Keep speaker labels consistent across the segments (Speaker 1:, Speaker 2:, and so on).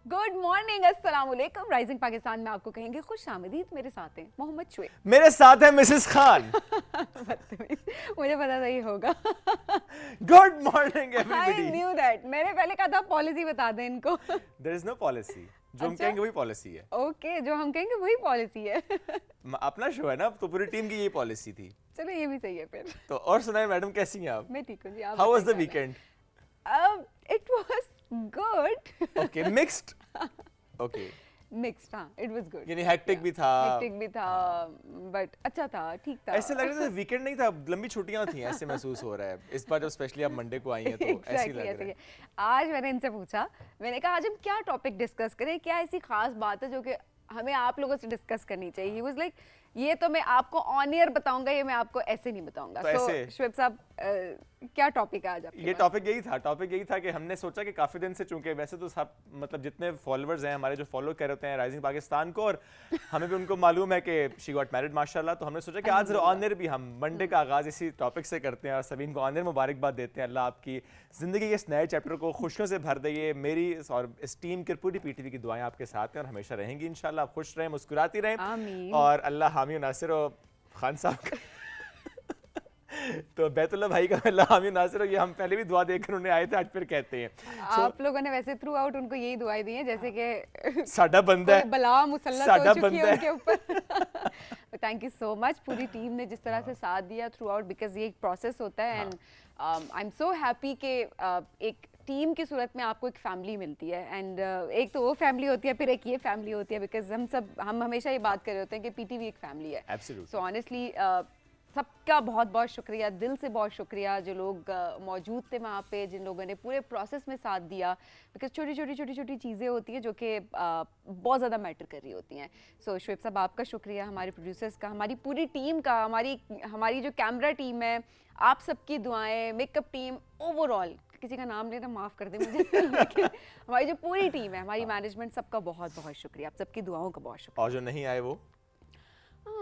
Speaker 1: Good morning, अस्सलाम वालेकुम। Rising Pakistan में आपको कहेंगे खुश आमदीद। मेरे साथ हैं मोहम्मद शुएब।
Speaker 2: मेरे साथ है मिसेस खान।
Speaker 1: मुझे पता था ये होगा।
Speaker 2: Good morning
Speaker 1: I
Speaker 2: everybody.
Speaker 1: Knew that. मैंने पहले कहा था पॉलिसी बता दें इनको।
Speaker 2: देयर इज नो पॉलिसी, जो हम
Speaker 1: अच्छा?
Speaker 2: कहेंगे वही पॉलिसी है।
Speaker 1: ओके, जो हम कहेंगे वही पॉलिसी है।
Speaker 2: अपना शो है ना, तो पूरी टीम की यही पॉलिसी थी।
Speaker 1: चलो ये भी सही है फिर।
Speaker 2: तो और सुनाए मैडम, कैसी हैं आप?
Speaker 1: मैं ठीक हूँ जी, आप
Speaker 2: हाउ वाज द
Speaker 1: बताइए
Speaker 2: वीकेंड?
Speaker 1: क्या हाल है? It was good.
Speaker 2: Okay, mixed. Okay,
Speaker 1: Mixed, हाँ, it was good.
Speaker 2: यानी हेक्टिक भी था।
Speaker 1: हेक्टिक भी था, बट अच्छा था, ठीक था।
Speaker 2: ऐसे लग रहा था वीकेंड नहीं था, लंबी छुट्टियां थी, ऐसे महसूस हो रहा है इस बार जब स्पेशली आप मंडे को आई हैं तो ऐसे ही
Speaker 1: Exactly,
Speaker 2: लग
Speaker 1: ऐसे
Speaker 2: रहा
Speaker 1: ही
Speaker 2: है।
Speaker 1: है। आज मैंने इनसे पूछा, मैंने कहा आज हम क्या टॉपिक डिस्कस करें, क्या ऐसी खास बात है जो कि हमें आप लोगों से डिस्कस करनी चाहिए। ही वाज लाइक ये तो मैं आपको ऑन एयर बताऊंगा, ये मैं आपको ऐसे नहीं बताऊंगा।
Speaker 2: तो
Speaker 1: सो
Speaker 2: ऐसे?
Speaker 1: शुएब साहब, क्या टॉपिक है आज आपके
Speaker 2: ये
Speaker 1: पास?
Speaker 2: टॉपिक यही था कि हमने सोचा कि काफी दिन से, चूंकि वैसे तो सब मतलब जितने फॉलोअर्स हैं हमारे जो फॉलो कर रहे हैं राइजिंग पाकिस्तान को, और हमें भी उनको मालूम है कि शी गॉट मैरिड माशाल्लाह, तो हमने सोचा कि आज ऑन एयर भी हम मंडे का आगाज इसी टॉपिक से करते हैं और सबीन को ऑन एयर मुबारकबाद देते हैं। अल्लाह आपकी जिंदगी के इस नए चैप्टर को खुशियों से भर दे। ये मेरी और इस टीम की पूरी पीटीवी की दुआएं आपके साथ हैं और हमेशा रहेंगी इंशाल्लाह। आप खुश रहें, मुस्कुराती रहें,
Speaker 1: आमीन।
Speaker 2: और अल्लाह हामी और नासिर और खान साहब का तो बैतुल्लाह भाई का अल्लाह हामी नासिर, ये हम पहले भी दुआ देकर उन्हें आए थे, आज फिर कहते हैं।
Speaker 1: आप लोगों ने वैसे थ्रू आउट उनको यही दुआएं दी हैं जैसे कि
Speaker 2: साडा बंदा है,
Speaker 1: कोई बला मुसल्लत
Speaker 2: साडा
Speaker 1: हो चुकी
Speaker 2: बंदा
Speaker 1: है
Speaker 2: है।
Speaker 1: उनके ऊपर। थैंक यू सो मच पूरी टीम ने जिस तरह से साथ दिया थ्रू आउट, बिकॉज ये एक प्रोसेस होता है। And I am so happy कि एक टीम की सूरत में आपको एक फैमिली मिलती है। एंड एक तो वो फैमिली होती है, फिर एक ये फैमिली होती है, बिकॉज हम हमेशा ये बात कर रहे होते हैं कि पीटीवी एक फैमिली है।
Speaker 2: Absolutely.
Speaker 1: सो ऑनेस्टली सबका बहुत बहुत शुक्रिया, दिल से बहुत शुक्रिया जो लोग मौजूद थे वहाँ पे, जिन लोगों ने पूरे प्रोसेस में साथ दिया। बिकॉज छोटी छोटी चीज़ें होती हैं जो कि बहुत ज़्यादा मैटर कर रही होती हैं। सो शुएब साहब आपका शुक्रिया, हमारे प्रोड्यूसर्स का, हमारी पूरी टीम का, हमारी जो कैमरा टीम है, आप सबकी दुआएं, मेकअप टीम, ओवरऑल किसी का नाम लेना माफ़ कर दे मुझे लेकिन हमारी जो पूरी टीम है, हमारी मैनेजमेंट, सबका बहुत बहुत शुक्रिया। आप सबकी दुआओं का बहुत शुक्रिया।
Speaker 2: और जो नहीं आए वो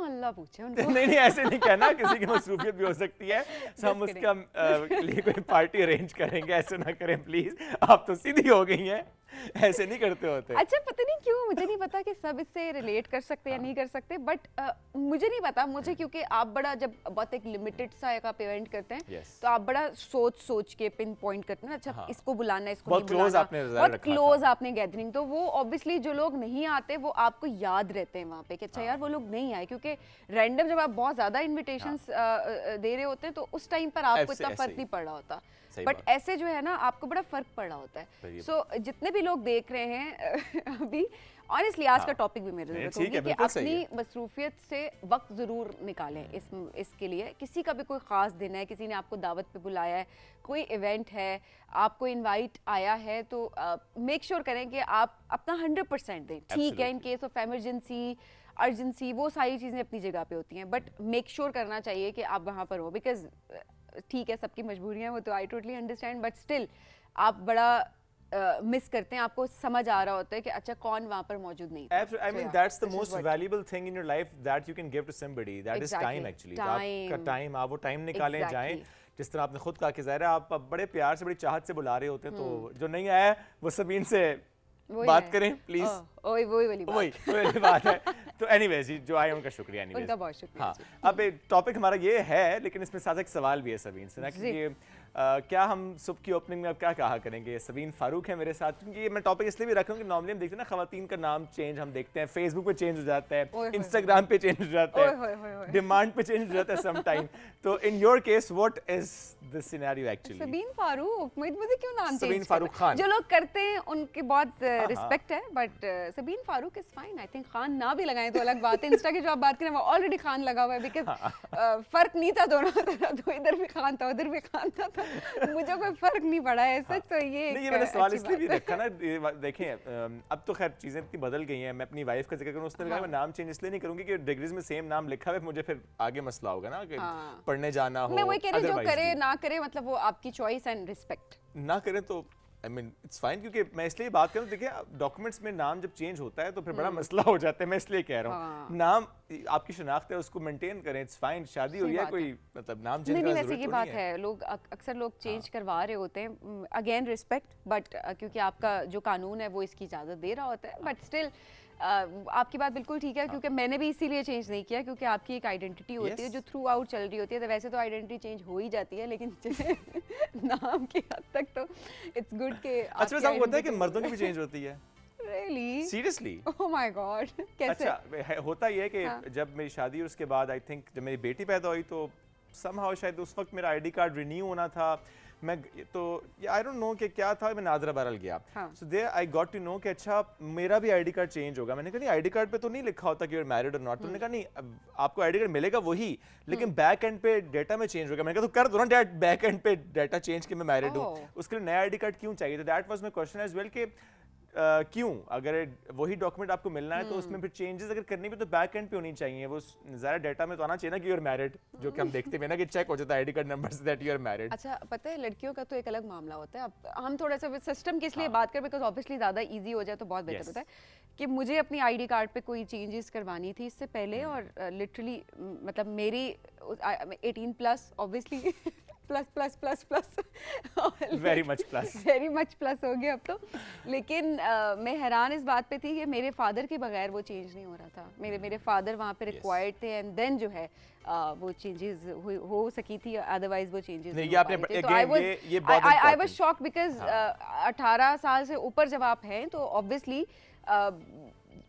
Speaker 1: अल्लाह पूछे उनको।
Speaker 2: नहीं नहीं, ऐसे नहीं कहना, किसी की मसरूफियत भी हो सकती है, तो हम
Speaker 1: Just
Speaker 2: उसका लिए कोई पार्टी अरेंज करेंगे। ऐसे ना करें प्लीज, आप तो सीधी हो गई हैं, ऐसे नहीं करते होते।
Speaker 1: अच्छा, पता नहीं क्यों, मुझे नहीं पता कि सब इससे रिलेट कर सकते या नहीं कर सकते, बट मुझे नहीं पता, मुझे क्योंकि आप बड़ा जब बहुत एक लिमिटेड सा एक आप इवेंट करते हैं
Speaker 2: Yes.
Speaker 1: तो आप बड़ा सोच के पिन पॉइंट करते हैं ना। अच्छा
Speaker 2: हाँ।
Speaker 1: इसको बुलाना है, इसको
Speaker 2: बहुत
Speaker 1: नहीं
Speaker 2: close
Speaker 1: बुलाना,
Speaker 2: आपने रिजल्ट
Speaker 1: बहुत
Speaker 2: रखा
Speaker 1: क्लोज
Speaker 2: था।
Speaker 1: आपने गैदरिंग, तो वो ऑब्वियसली जो लोग नहीं आते वो आपको याद रहते हैं वहाँ पे कि अच्छा यार वो लोग नहीं आए, क्योंकि रैंडम जब आप बहुत ज्यादा इन्विटेशंस दे रहे होते हैं तो उस टाइम पर आपको
Speaker 2: ऐसे-
Speaker 1: इतना
Speaker 2: ऐसे
Speaker 1: फर्क
Speaker 2: ही।
Speaker 1: नहीं पड़ रहा होता,
Speaker 2: सही
Speaker 1: बट
Speaker 2: बात।
Speaker 1: ऐसे जो है ना आपको बड़ा फर्क पड़ रहा होता
Speaker 2: सही
Speaker 1: है। सो जितने भी लोग देख रहे हैं अभी, ऑनेस्टली आज का टॉपिक भी मेरे
Speaker 2: नहीं,
Speaker 1: जरूरत
Speaker 2: ठीक
Speaker 1: होगी
Speaker 2: है,
Speaker 1: कि
Speaker 2: बिल्कुल सही
Speaker 1: अपनी मसरूफियत से वक्त ज़रूर निकालें इसके लिए। किसी का भी कोई ख़ास दिन है, किसी ने आपको दावत पे बुलाया है, कोई इवेंट है, आपको इनवाइट आया है, तो मेक श्योर करें कि आप अपना 100% दें। ठीक है, in case of emergency, urgency, वो सारी चीज़ें अपनी जगह पे होती हैं, बट मेक श्योर करना चाहिए कि आप वहाँ पर हो। बिकॉज ठीक है, सबकी मजबूरियाँ वो तो I totally understand, but still आप बड़ा मिस करते हैं। आपको समझ आ रहा होता है कि अच्छा कौन वहाँ पर मौजूद नहीं था।
Speaker 2: I mean,
Speaker 1: So, yeah,
Speaker 2: that's the
Speaker 1: this is
Speaker 2: most
Speaker 1: what-
Speaker 2: valuable thing in your life that you can give to somebody. That is
Speaker 1: Exactly.
Speaker 2: time actually.
Speaker 1: Time.
Speaker 2: आपका टाइम, आप वो टाइम निकालें,
Speaker 1: Exactly.
Speaker 2: जाएं। जिस तरह आपने खुद कहा कि ज़ाहिर है आप बड़े प्यार से, बड़ी चाहत से बुला रहे होते हैं, तो जो नहीं आया वो सबीन से
Speaker 1: वही
Speaker 2: बात
Speaker 1: है।
Speaker 2: करें प्लीज।
Speaker 1: वही वाली बात।
Speaker 2: वही बात है। तो एनीवेज जी, जो आए उनका शुक्रिया। एनीवेज
Speaker 1: उनका बहुत शुक्रिया
Speaker 2: हाँ,
Speaker 1: जी।
Speaker 2: अब एक टॉपिक हमारा ये है, लेकिन इसमें साथ एक सवाल भी है सबीन से ना
Speaker 1: जी।
Speaker 2: कि क्या हम सुबह की ओपनिंग में अब क्या कहा करेंगे। सबीन फारूक है मेरे साथ, क्योंकि ये मैं टॉपिक इसलिए भी रख रहा हूँ कि नॉर्मली हम देखते हैं ना खवातीन का नाम चेंज हम देखते हैं, फेसबुक पे चेंज हो जाता
Speaker 1: ओए
Speaker 2: है,
Speaker 1: होए
Speaker 2: इंस्टाग्राम पे चेंज हो जाता
Speaker 1: ओए
Speaker 2: है,
Speaker 1: होए होए होए।
Speaker 2: डिमांड पे चेंज हो जाता है सम टाइम। तो in your case what is the scenario actually?
Speaker 1: Sabeen Farooq, मुझे क्यों नाम
Speaker 2: सबीन
Speaker 1: चेंज
Speaker 2: फारूक खान।
Speaker 1: जो लोग करते हैं उनके बहुत
Speaker 2: हाँ।
Speaker 1: रिस्पेक्ट है, but Sabeen Farooq is fine. I think Khan ना भी लगाएं तो अलग बात है। इंस्टा की जो आप बात करें वो ऑलरेडी खान लगा हुआ है, बिकॉज फर्क नहीं था दोनों तरफ, तो इधर भी खान था उधर भी खान था, तो मुझे कोई फर्क नहीं पड़ा है सच। तो ये
Speaker 2: नहीं, ये
Speaker 1: एक
Speaker 2: मैंने सवाल
Speaker 1: अच्छी
Speaker 2: इसलिए भी
Speaker 1: बात है।
Speaker 2: रखा ना, देखें अब तो खैर चीजें इतनी बदल गई हैं। मैं अपनी वाइफ का जिक्र करूं, उसने कहा मैं नाम चेंज इसलिए नहीं करूंगी कि डिग्रीज में सेम नाम लिखा है, मुझे फिर आगे मसला होगा ना कि
Speaker 1: हाँ।
Speaker 2: पढ़ने जाना हो।
Speaker 1: मैं वही कह रही हूँ, जो
Speaker 2: otherwise
Speaker 1: करे
Speaker 2: भी।
Speaker 1: ना करे, मतलब वो आपकी चॉइस एंड रिस्पेक्ट।
Speaker 2: ना करें तो आई मीन इट्स फाइन, क्योंकि मैं इसलिए बात करूँ, देखिए डॉक्यूमेंट्स में नाम जब चेंज होता है तो फिर बड़ा मसला हो जाता है, मैं इसलिए कह रहा हूँ नाम आपकी शनाख्त है उसको मेंटेन करें, इट्स फाइन, शादी हुई है कोई मतलब नाम चेंज करने की
Speaker 1: वैसे ये बात है, लोग अक्सर लोग चेंज करवा रहे होते हैं, अगेन रिस्पेक्ट, बट क्योंकि आपका जो कानून है वो इसकी इजाज़त दे रहा होता है, बट स्टिल आपकी बात बिल्कुल ठीक है, क्योंकि मैंने भी इसीलिए चेंज नहीं किया, क्योंकि आपकी एक आइडेंटिटी होती है जो थ्रू आउट चल रही होती है, तो वैसे तो आइडेंटिटी चेंज हो ही जाती है, लेकिन नाम की हद तक तो इट्स गुड के
Speaker 2: अच्छा साहब होता है कि मर्दों की भी चेंज होती है
Speaker 1: Really?
Speaker 2: Seriously?
Speaker 1: Oh my God! कैसे?
Speaker 2: अच्छा होता ये है कि जब मेरी शादी और उसके बाद आई थिंक जब मेरी बेटी पैदा हुई तो समहाउ शायद उस वक्त मेरा आईडी कार्ड रिन्यू होना था, मैं तो आई डोंट नो कि क्या था, मैं नादरा बहरहाल गया, so there I got to know कि अच्छा मेरा भी आईडी कार्ड चेंज होगा। मैंने कहा नहीं आईडी कार्ड पे तो नहीं लिखा होता कि यू आर मैरिड और नॉट, तो उन्होंने कहा नहीं आपको आईडी कार्ड मिलेगा वही, लेकिन बैक एंड पे डेटा में चेंज होगा। मैंने कहा तो कर दो ना डैड बैक एंड पे डेटा चेंज कि मैं मैरिड हूँ, उसके लिए नया आईडी कार्ड क्यों चाहिए? तो that was my question as well कि क्यों अगर वही डॉक्यूमेंट आपको मिलना है तो उसमें फिर चेंजेस अगर करनी भी तो बैक एंड पे होनी चाहिए, वो ज़रा डाटा में तो आना चाहिए ना कि यू आर मैरिड, जो कि हम देखते हैं ना कि चेक हो जाता है आईडी कार्ड नंबर से दैट यू आर मैरिड।
Speaker 1: अच्छा पता है लड़कियों का तो एक अलग मामला होता है, अब हम थोड़ा सा सिस्टम की इसलिए बात करें बिकॉज ऑब्वियसली ज़्यादा इजी हो जाए तो बहुत बेहतर होता है कि मुझे अपनी आईडी कार्ड पे कोई चेंजेस करवानी थी इससे पहले, और लिटरली मतलब मेरी 18+ obviously plus
Speaker 2: very much
Speaker 1: plus हो गया अब तो, लेकिन मैं हैरान इस बात पे थी कि मेरे फादर के बगैर वो चेंज नहीं हो रहा था, मेरे फादर वहाँ पे रिक्वायर्ड थे एंड देन जो है वो चेंजेस हो सकी थी, अदरवाइज वो चेंजेस नहीं,
Speaker 2: ये
Speaker 1: आई वाज शॉक्ड बिकॉज 18 साल से ऊपर जब आप हैं तो ऑब्वियसली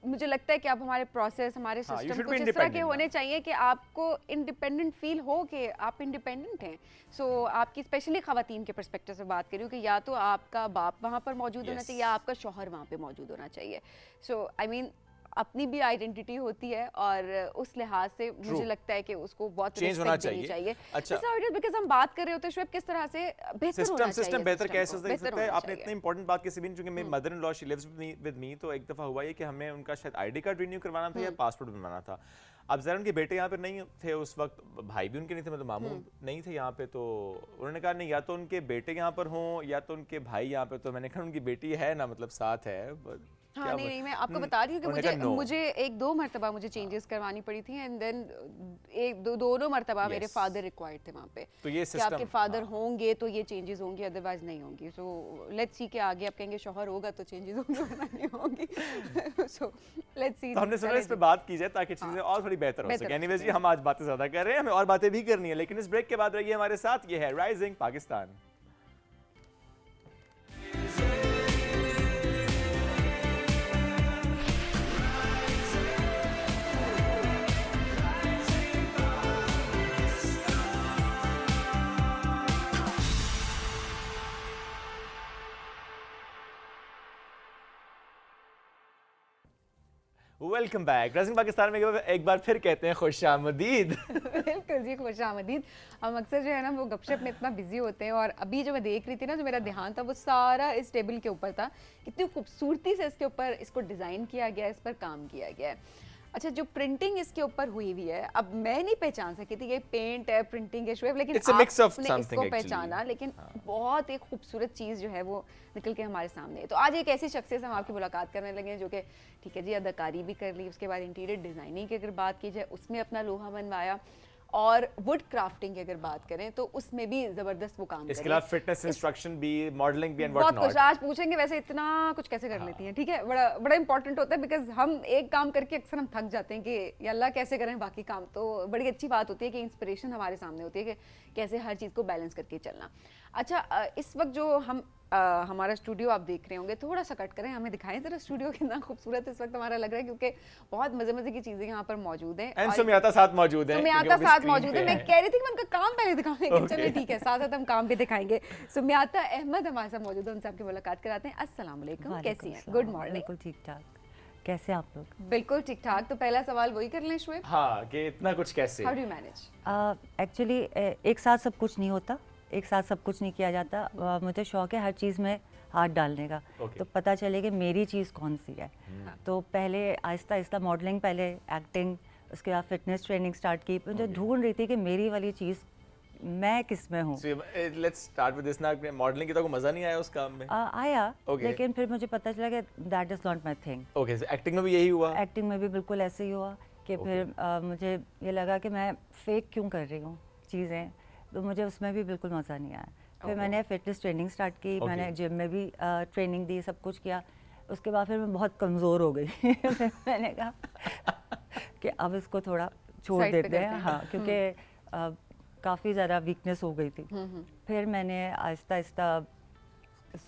Speaker 1: मुझे लगता है कि आप हमारे प्रोसेस हमारे सिस्टम कुछ इस तरह के होने चाहिए कि आपको इंडिपेंडेंट फील हो कि आप इंडिपेंडेंट हैं। सो आपकी स्पेशली ख़वातीन के पर्सपेक्टिव से बात करूँ कि या तो आपका बाप वहाँ पर मौजूद होना चाहिए या आपका शौहर वहाँ पे मौजूद होना चाहिए। सो आई मीन अपनी भी आइडेंटिटी होती है और उस लिहाज से मुझे लगता है कि उसको बहुत रिस्पेक्ट देनी चाहिए।
Speaker 2: अच्छा
Speaker 1: बिकॉज़ हम बात कर रहे होते हैं शुएब किस तरह से बेहतर होना चाहिए,
Speaker 2: सिस्टम बेहतर कैसे हो सकता है। आपने इतनी इंपॉर्टेंट बात कैसे भी, क्योंकि मेरी mother in law she lives with me, तो एक दफा हुआ ये कि हमें उनका शायद आईडी कार्ड रिन्यू करवाना था या पासपोर्ट बनवाना था। अब जरा उनके बेटे यहाँ पे नहीं थे उस वक्त, भाई भी उनके नहीं थे, मतलब मामू नहीं थे यहाँ पे, तो उन्होंने कहा नहीं या तो उनके बेटे यहाँ पर हों या तो उनके भाई यहाँ पे, तो मैंने कहा उनकी बेटी है ना, मतलब साथ है।
Speaker 1: हाँ नहीं मैं आपको बता रही हूँ कि मुझे 1-2 मरतबा मुझे चेंजेस करवानी पड़ी थी एंड देन दोनों मरतबा मेरे फादर रिक्वायर्ड थे वहाँ पे,
Speaker 2: तो ये
Speaker 1: कि आपके फादर होंगे तो ये चेंजेस होंगी अदरवाइज नहीं होंगी। सो लेट्स सी के आगे आप कहेंगे शौहर होगा तो चेंजेस होंगी वरना नहीं होंगी। सो लेट्स सी,
Speaker 2: तो हमने सोचा इस पे बात की जाए ताकि चीजें और थोड़ी बेहतर हो सके। एनीवेज जी हम आज बातें ज्यादा कर रहे हैं, हमें और बातें भी करनी है, लेकिन इस ब्रेक के बाद रहिए हमारे साथ। ये है rising Pakistan. Welcome back. Rising Pakistan में एक बार फिर कहते हैं खुशामदीद।
Speaker 1: बिल्कुल जी खुशामदीद। हम अक्सर जो है ना वो गपशप में इतना बिजी होते हैं, और अभी जो मैं देख रही थी ना जो मेरा ध्यान था वो सारा इस टेबल के ऊपर था, कितनी खूबसूरती से इसके ऊपर इसको डिज़ाइन किया गया है, इस पर काम किया गया है। अच्छा जो प्रिंटिंग इसके ऊपर हुई हुई है, अब मैं नहीं पहचान सकी थी ये पेंट है प्रिंटिंग है शुएब, लेकिन आपने इसको पहचाना, लेकिन बहुत एक खूबसूरत चीज़ जो है वो निकल के हमारे सामने है। तो आज एक ऐसी शख्स से हम आपकी मुलाकात करने लगे जो कि ठीक है जी अदाकारी भी कर ली, उसके बाद इंटीरियर डिज़ाइनिंग की अगर बात की जाए उसमें अपना लोहा मनवाया, और वुड क्राफ्टिंग की अगर बात करें तो उसमें भी जबरदस्त वो काम
Speaker 2: इसके अलावा फिटनेस इंस्ट्रक्शन भी, मॉडलिंग भी एंड व्हाट नॉट।
Speaker 1: बहुत कुछ आज पूछेंगे, वैसे इतना कुछ कैसे कर लेती हैं, ठीक है, बड़ा इंपॉर्टेंट होता है बिकॉज हम एक काम करके अक्सर हम थक जाते हैं कि या अल्लाह कैसे करें बाकी काम। तो बड़ी अच्छी बात होती है कि इंस्पिरेशन हमारे सामने होती है कि कैसे हर चीज़ को बैलेंस करके चलना। अच्छा इस वक्त जो हम हमारा स्टूडियो आप देख रहे होंगे, थोड़ा सा कट करें, हमें दिखाएं जरा स्टूडियो कितना खूबसूरत इस वक्त हमारा लग रहा है, क्योंकि बहुत मजे की चीजें यहाँ पर मौजूद हैं।
Speaker 2: सुमियाता साथ मौजूद है,
Speaker 1: सुमियाता साथ मौजूद है। मैं कह रही थी कि उनका काम पहले दिखाएंगे, चलिए ठीक है साथ साथ हम काम भी दिखाएंगे। सुमियाता अहमद हमारे साथ मौजूद है, उनसे आपकी मुलाकात कराते हैं। अस्सलाम वालेकुम, कैसी हैं? Good morning.
Speaker 3: बिल्कुल ठीक ठाक, कैसे आप लोग?
Speaker 1: बिल्कुल ठीक ठाक। तो पहला सवाल वही कर लें शुएब,
Speaker 2: हाँ कि इतना कुछ कैसे,
Speaker 1: how do you manage?
Speaker 3: Actually एक साथ सब कुछ नहीं होता, एक साथ सब कुछ नहीं किया जाता। मुझे शौक है हर चीज़ में हाथ डालने का, तो पता चले कि मेरी चीज़ कौन सी है। तो पहले आहिस्ता आहिस्ता मॉडलिंग, पहले एक्टिंग, उसके बाद फिटनेस ट्रेनिंग स्टार्ट की। मुझे ढूंढ रही थी कि मेरी वाली चीज़ मैं किस में हूँ।
Speaker 2: लेट्स स्टार्ट विद दिस ना, मॉडलिंग की तो मजा नहीं आया उस काम में?
Speaker 3: आया,
Speaker 2: Okay.
Speaker 3: लेकिन फिर मुझे पता चला कि that is not my thing.
Speaker 2: Okay, acting में भी यही हुआ?
Speaker 3: एक्टिंग में भी बिल्कुल ऐसे ही हुआ कि फिर मुझे ये लगा कि मैं फेक क्यों कर रही हूँ चीज़ें, तो मुझे उसमें भी बिल्कुल मज़ा नहीं आया। फिर मैंने फिटनेस ट्रेनिंग स्टार्ट की, मैंने जिम में भी ट्रेनिंग दी, सब कुछ किया। उसके बाद फिर मैं बहुत कमज़ोर हो गई फिर मैंने कहा कि अब इसको थोड़ा छोड़
Speaker 1: Side पे
Speaker 3: देते
Speaker 1: करते
Speaker 3: हैं।
Speaker 1: हैं।
Speaker 3: हाँ, क्योंकि काफ़ी ज़्यादा वीकनेस हो गई थी। फिर मैंने Aahista Aahista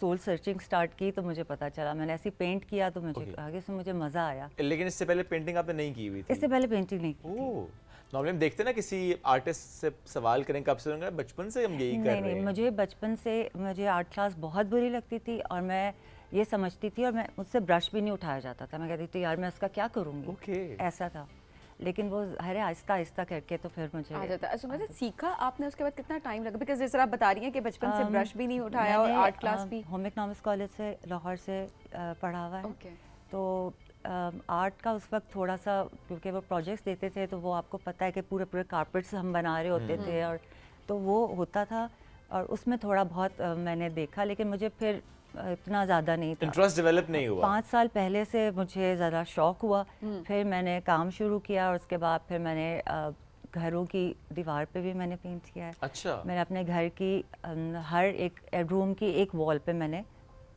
Speaker 3: soul searching start की, तो मुझे पता चला, मैंने ऐसे पेंट किया तो मुझे आगे से मुझे मज़ा आया।
Speaker 2: लेकिन इससे पहले पेंटिंग आपने नहीं की हुई थी?
Speaker 3: इससे पहले पेंटिंग नहीं की थी।
Speaker 2: ओह, नॉर्मली हम देखते हैं ना किसी आर्टिस्ट से सवाल करें कब से होंगे, बचपन से हम यही कर रहे
Speaker 3: नहीं,
Speaker 2: हैं।
Speaker 3: मुझे बचपन से मुझे आर्ट क्लास बहुत बुरी लगती थी और मैं ये समझती थी, और मैं मुझसे ब्रश भी नहीं उठाया जाता था। मैं कहती थी यार मैं इसका क्या करूँगी।
Speaker 2: ओके।
Speaker 3: ऐसा था, लेकिन वो हरे आहिस्ता आहिस्ता करके तो फिर मुझे
Speaker 1: आ जाता है। अच्छा, मतलब सीखा आपने उसके बाद कितना टाइम लगा? बिकॉज जैसे आप बता रही हैं कि बचपन से ब्रश भी नहीं उठाया और आर्ट क्लास भी।
Speaker 3: होम इकोनॉमिक्स कॉलेज से लाहौर से पढ़ा हुआ है।
Speaker 1: ओके।
Speaker 3: तो आर्ट का उस वक्त थोड़ा सा, क्योंकि वो प्रोजेक्ट्स देते थे तो वो आपको पता है कि पूरे पूरे कारपेट्स हम बना रहे होते थे, और तो वो होता था और उसमें थोड़ा बहुत मैंने देखा, लेकिन मुझे फिर इतना ज़्यादा नहीं था।
Speaker 2: इंटरेस्ट डेवलप नहीं हुआ?
Speaker 3: 5 साल पहले से मुझे ज़रा शौक हुआ, फिर मैंने काम शुरू किया और उसके बाद फिर मैंने घरों की दीवार पे भी मैंने पेंट किया है।
Speaker 2: अच्छा।
Speaker 3: मैंने अपने घर की हर एक रूम की एक वॉल पे मैंने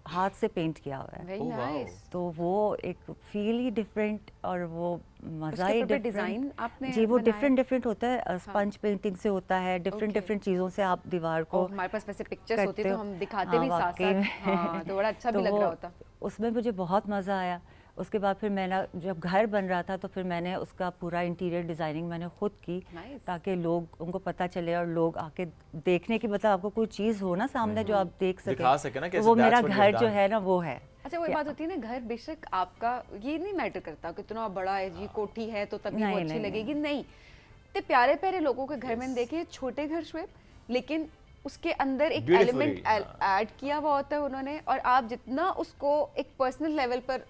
Speaker 3: हाथ से पेंट किया हुआ है।
Speaker 1: Very
Speaker 2: Oh, wow.
Speaker 1: नाइस।
Speaker 3: तो वो एक फील ही डिफरेंट और वो मज़ा ही
Speaker 1: उसके ऊपर
Speaker 3: डिफरेंट।
Speaker 1: डिजाइन आपने
Speaker 3: जी, वो
Speaker 1: बनाया?
Speaker 3: डिफरेंट होता है, स्पंज पेंटिंग से होता है, डिफरेंट
Speaker 1: Okay.
Speaker 3: डिफरेंट चीज़ों से आप दीवार को
Speaker 1: हमारे पास वैसे पिक्चर्स होती
Speaker 3: करते
Speaker 1: तो
Speaker 3: हो।
Speaker 1: हम दिखाते
Speaker 3: हाँ,
Speaker 1: भी साथ
Speaker 3: वाकई में।
Speaker 1: साथ। हाँ, तो बड़ा अच्छा भी
Speaker 3: तो
Speaker 1: लग
Speaker 3: वो-
Speaker 1: रहा होता।
Speaker 3: उसमें मुझे बहुत मज़ा आया। उसके बाद फिर मैंने, जब घर बन रहा था तो फिर मैंने उसका पूरा इंटीरियर डिज़ाइनिंग मैंने खुद की,
Speaker 1: Nice.
Speaker 3: ताकि लोग, उनको पता चले और लोग आके देखने की, मतलब आपको कोई चीज़ हो ना सामने जो आप देख सके,
Speaker 2: दिखा सके ना
Speaker 3: तो
Speaker 2: कैसे
Speaker 3: वो
Speaker 2: that's
Speaker 3: मेरा
Speaker 2: what you've
Speaker 3: घर जो
Speaker 2: done.
Speaker 3: है ना वो है।
Speaker 1: अच्छा, वो
Speaker 3: कि-
Speaker 1: बात होती है ना, घर बेशक आपका ये नहीं मैटर करता कितना बड़ा है जी, कोठी है तो तभी वो
Speaker 3: नहीं,
Speaker 1: अच्छी
Speaker 3: नहीं,
Speaker 1: लगेगी, नहीं। इतने प्यारे प्यारे लोगों के घर में देखिए, छोटे घर शुएब, लेकिन उसके अंदर एक
Speaker 2: Beautifully,
Speaker 1: एलिमेंट
Speaker 2: हाँ।
Speaker 1: ऐड किया हुआ होता है उन्होंने, और आप जितना उसको एक पर्सनल लेवल पर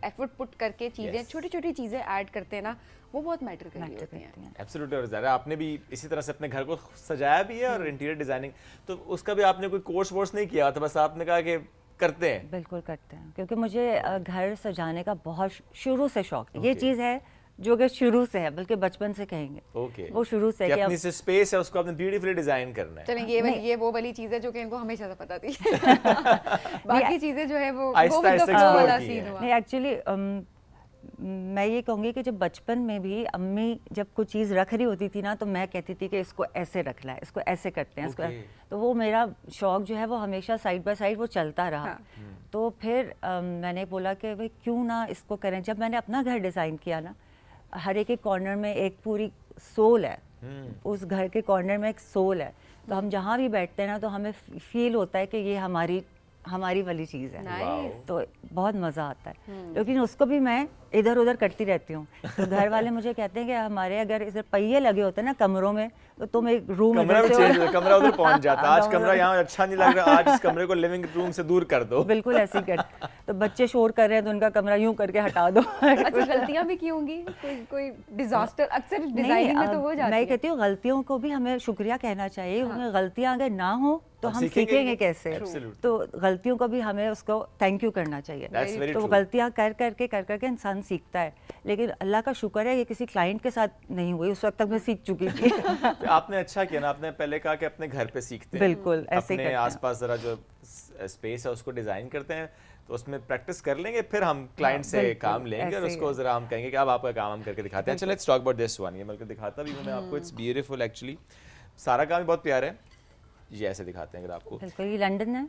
Speaker 1: एफर्ट पुट करके चीजें,
Speaker 2: Yes.
Speaker 1: छोटी छोटी चीजें ऐड करते हैं ना, वो बहुत मैटर कर रही
Speaker 3: मैटर
Speaker 1: होती हैं।
Speaker 3: करती हैं।
Speaker 2: एब्सोल्युटली। और ज़रा आपने भी इसी तरह से अपने घर को सजाया भी है और इंटीरियर डिजाइनिंग, तो उसका भी आपने कोई कोर्स वोर्स नहीं किया था, बस आपने कहा कि करते हैं?
Speaker 3: बिल्कुल करते हैं, क्योंकि मुझे घर सजाने का बहुत शुरू से शौक है। ये
Speaker 2: Okay.
Speaker 3: चीज़ है जो कि शुरू से है, बल्कि बचपन से कहेंगे।
Speaker 2: ओके।
Speaker 3: वो शुरू से
Speaker 2: कि
Speaker 3: कि
Speaker 2: अपनी
Speaker 3: अब-
Speaker 2: से स्पेस है उसको आपने ब्यूटीफुली डिजाइन करना है।
Speaker 1: चलें, ये वो वाली चीज है जो कि इनको हमेशा से पता थी। बाकी चीजें जो है वो
Speaker 2: आहिस्ता
Speaker 1: with the
Speaker 2: आहिस्ता
Speaker 1: flow
Speaker 2: explore
Speaker 1: वाला
Speaker 2: की
Speaker 1: सीन
Speaker 2: है।
Speaker 1: हुआ।
Speaker 3: नहीं, एक्चुअली मैं ये कहूँगी कि जब बचपन में भी अम्मी जब कोई चीज़ रख रही होती थी ना, तो मैं कहती थी कि इसको ऐसे रखना है, इसको ऐसे करते हैं, इसको
Speaker 2: Okay.
Speaker 3: तो वो मेरा शौक जो है वो हमेशा साइड बाय साइड वो चलता रहा।
Speaker 1: हाँ।
Speaker 3: तो फिर मैंने बोला कि भाई क्यों ना इसको करें। जब मैंने अपना घर डिज़ाइन किया ना, हर एक कॉर्नर में एक पूरी सोल है, उस घर के कॉर्नर में एक सोल है, तो हम जहाँ भी बैठते हैं ना तो हमें फील होता है कि ये हमारी वाली चीज़ है।
Speaker 1: Nice.
Speaker 3: तो बहुत मज़ा आता है। लेकिन उसको भी मैं इधर उधर करती रहती हूँ। तो घर वाले मुझे कहते हैं कि हमारे अगर इधर पहिए लगे होते हैं ना कमरों में, तो तुम एक रूम
Speaker 2: कमरा
Speaker 3: इधर
Speaker 2: भी
Speaker 3: से
Speaker 2: चेंज हो, कमरा उधर पहुंच जाता। आज
Speaker 3: कमरा-
Speaker 2: कमरा यहाँ अच्छा नहीं लग रहा, आज इस कमरे को लिविंग रूम से दूर कर दो।
Speaker 3: बिल्कुल ऐसे ही कर। तो बच्चे शोर कर रहे हैं तो उनका कमरा यूं करके हटा दो।
Speaker 1: अच्छा, गलतियां भी की होंगी, कोई डिजास्टर अक्सर डिजाइनिंग में तो हो जाती
Speaker 3: मैं
Speaker 1: है।
Speaker 3: कहती हूँ गलतियों को भी हमें शुक्रिया कहना चाहिए। हमें गलतियाँ अगर ना हो तो
Speaker 2: हम
Speaker 3: हम
Speaker 2: सीखेंगे
Speaker 3: सीखेंगे कैसे।
Speaker 2: Absolutely.
Speaker 3: तो गलतियों को भी हमें उसको थैंक यू करना चाहिए।
Speaker 2: That's very
Speaker 3: तो
Speaker 2: true.
Speaker 3: गलतियाँ कर करके इंसान सीखता है। लेकिन अल्लाह का शुक्र है ये किसी क्लाइंट के साथ नहीं हुई, उस वक्त तक मैं सीख चुकी थी।
Speaker 2: तो आपने अच्छा किया ना, आपने पहले कहा कि अपने घर पे सीखते हैं,
Speaker 3: बिल्कुल, ऐसे ही
Speaker 2: अपने
Speaker 3: करते हैं।
Speaker 2: आसपास जरा जो स्पेस है उसको डिजाइन करते हैं, तो उसमें प्रैक्टिस कर लेंगे, फिर हम क्लाइंट से
Speaker 3: बिल्कुल,
Speaker 2: काम लेंगे और
Speaker 3: ऐसे ही
Speaker 2: उसको
Speaker 3: है।
Speaker 2: जरा हम कहेंगे कि अब आपका काम हम करके दिखाते हैं। चलो let's talk about this one. ये बल्कि दिखाता भी हूं मैं आपको, इट्स ब्यूटीफुल एक्चुअली। सारा काम भी बहुत प्यारा है। ये ऐसे दिखाते हैं अगर आपको।
Speaker 3: बिल्कुल, ये लंदन है।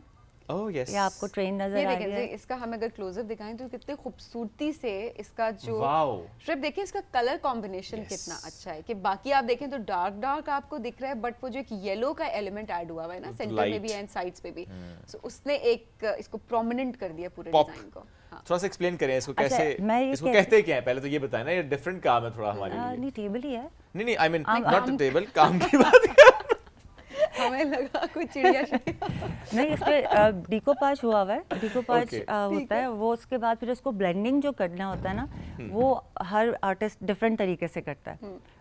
Speaker 2: ओह यस,
Speaker 3: ये आपको ट्रेन नजर
Speaker 1: ये
Speaker 3: आ
Speaker 1: देखें
Speaker 3: रही है।
Speaker 1: इसका हम अगर क्लोजअप दिखाएं तो कितने खूबसूरती से इसका जो
Speaker 2: वाओ,
Speaker 1: स्ट्रिप देखिए, इसका कलर कॉम्बिनेशन
Speaker 2: Yes.
Speaker 1: कितना अच्छा है कि बाकी आप देखें तो डार्क डार्क आपको दिख रहा है, बट वो जो एक येलो का एलिमेंट ऐड हुआ हुआ है ना, सेंटर में
Speaker 2: light.
Speaker 1: भी एंड साइड्स पे भी, सो उसने एक इसको प्रोमिनेंट कर दिया पूरे
Speaker 2: Pop.
Speaker 1: डिजाइन को। हाँ।
Speaker 2: थोड़ा सा एक्सप्लेन करें इसको
Speaker 3: अच्छा,
Speaker 2: कैसे,
Speaker 3: मैं ये
Speaker 2: इसको
Speaker 3: कह-
Speaker 2: कहते क्या है पहले तो ये बताएं ना, ये डिफरेंट काम है थोड़ा हमारे लिए।
Speaker 3: नहीं, टेबल ही है।
Speaker 2: नहीं आई मीन
Speaker 3: आम-
Speaker 2: नॉट द
Speaker 3: आम-
Speaker 2: टेबल, काम की बात कर।
Speaker 1: हमें लगा कोई चिड़िया
Speaker 3: नहीं, इस पे डिकोपाज हुआ हुआ है, डिकोपाज होता है वो। उसके बाद फिर उसको ब्लेंडिंग जो करना होता है ना, वो हर आर्टिस्ट डिफरेंट तरीके से करता है।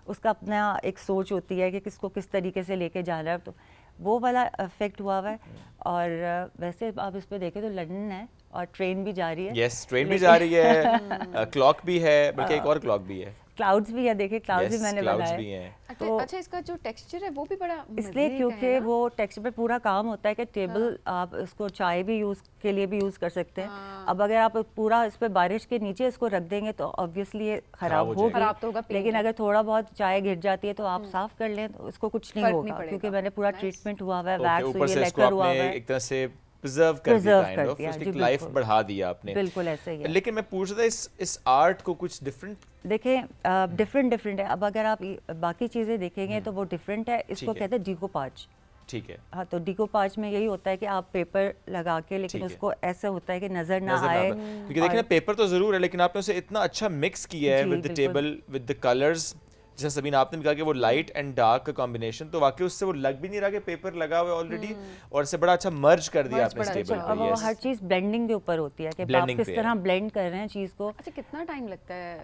Speaker 3: उसका अपना एक सोच होती है कि किसको किस तरीके से लेके जाना है, तो वो वाला इफेक्ट हुआ हुआ है। और वैसे आप इस पे देखें तो लंदन है और ट्रेन भी जा रही है।
Speaker 2: यस, ट्रेन भी जा रही है, क्लॉक भी है, बल्कि एक और क्लॉक भी है,
Speaker 3: क्लाउड्स भी है, देखिए क्लाउड्स भी मैंने
Speaker 2: क्लाउड्स
Speaker 3: बनाए।
Speaker 2: भी हैं।
Speaker 3: तो
Speaker 1: अच्छा, इसका जो टेक्सचर है वो भी बड़ा
Speaker 3: इसलिए
Speaker 1: मजे
Speaker 3: क्योंकि
Speaker 1: का है ना?
Speaker 3: वो टेक्सचर पे पूरा काम होता है कि टेबल आप इसको चाय भी यूज़ के लिए भी यूज़ कर सकते हैं। अब अगर आप पूरा इस पे बारिश के नीचे इसको रख देंगे तो ऑब्वियसली ये
Speaker 2: खराब हो
Speaker 3: खराब
Speaker 1: खराब तो होगा,
Speaker 3: होगी, लेकिन अगर थोड़ा बहुत चाय गिर जाती है तो आप साफ कर लें तो इसको कुछ नहीं
Speaker 1: फर्क नहीं
Speaker 3: होगा,
Speaker 1: पड़ेगा।
Speaker 3: क्योंकि मैंने पूरा
Speaker 1: Nice.
Speaker 3: ट्रीटमेंट हुआ हुआ है,
Speaker 2: ओके,
Speaker 3: वैक्स
Speaker 2: ऊपर
Speaker 3: हुई है,
Speaker 2: से इसको
Speaker 3: लेकर हुआ
Speaker 2: आपने
Speaker 3: हुआ है,
Speaker 2: एक तरह से प्रिजर्व कर दिया,
Speaker 3: Preserve
Speaker 2: काइंड
Speaker 3: कर
Speaker 2: ऑफ
Speaker 3: दिया,
Speaker 2: उसकी
Speaker 3: जी,
Speaker 2: लाइफ
Speaker 3: बिल्कुल।
Speaker 2: बढ़ा दिया आपने।
Speaker 3: बिल्कुल ऐसे ही है।
Speaker 2: लेकिन मैं पूछ रहा था इस आर्ट को कुछ डिफरेंट,
Speaker 3: देखें डिफरेंट है। अब अगर आप बाकी चीज़ें देखेंगे तो वो डिफरेंट है, इसको
Speaker 2: ठीक है।
Speaker 3: कहते हैं डिकोपाज।
Speaker 2: ठीक है,
Speaker 3: हाँ, तो डिकोपाज में यही होता है कि आप पेपर लगा के, लेकिन
Speaker 2: ठीक है।
Speaker 3: उसको ऐसा होता है कि नजर ना
Speaker 2: नजर ना
Speaker 3: आए।
Speaker 2: आए। क्योंकि देखिए ना, पेपर तो जरूर है, लेकिन आपने उसे इतना अच्छा मिक्स किया है
Speaker 3: जी,
Speaker 2: विद द
Speaker 3: बिल्कुल।
Speaker 2: टेबल, विद द कलर्स, जैसा सबीना आपने भी कहा कि वो लाइट एंड डार्क का कॉम्बिनेशन, तो वाकई उससे वो लग भी नहीं रहा कि पेपर लगा हुआ है ऑलरेडी, और इसे बड़ा अच्छा मर्ज कर दिया
Speaker 1: Merge
Speaker 2: आपने इस
Speaker 1: बड़ा
Speaker 2: टेबल
Speaker 1: अच्छा।
Speaker 2: पे।
Speaker 3: अब वो
Speaker 2: yes।
Speaker 3: हर चीज़ ब्लेंडिंग के ऊपर होती है कि आप
Speaker 2: Blending
Speaker 3: किस
Speaker 2: पे
Speaker 3: तरह
Speaker 2: है।
Speaker 3: ब्लेंड कर रहे हैं चीज़ को।
Speaker 1: अच्छा, कितना टाइम लगता है?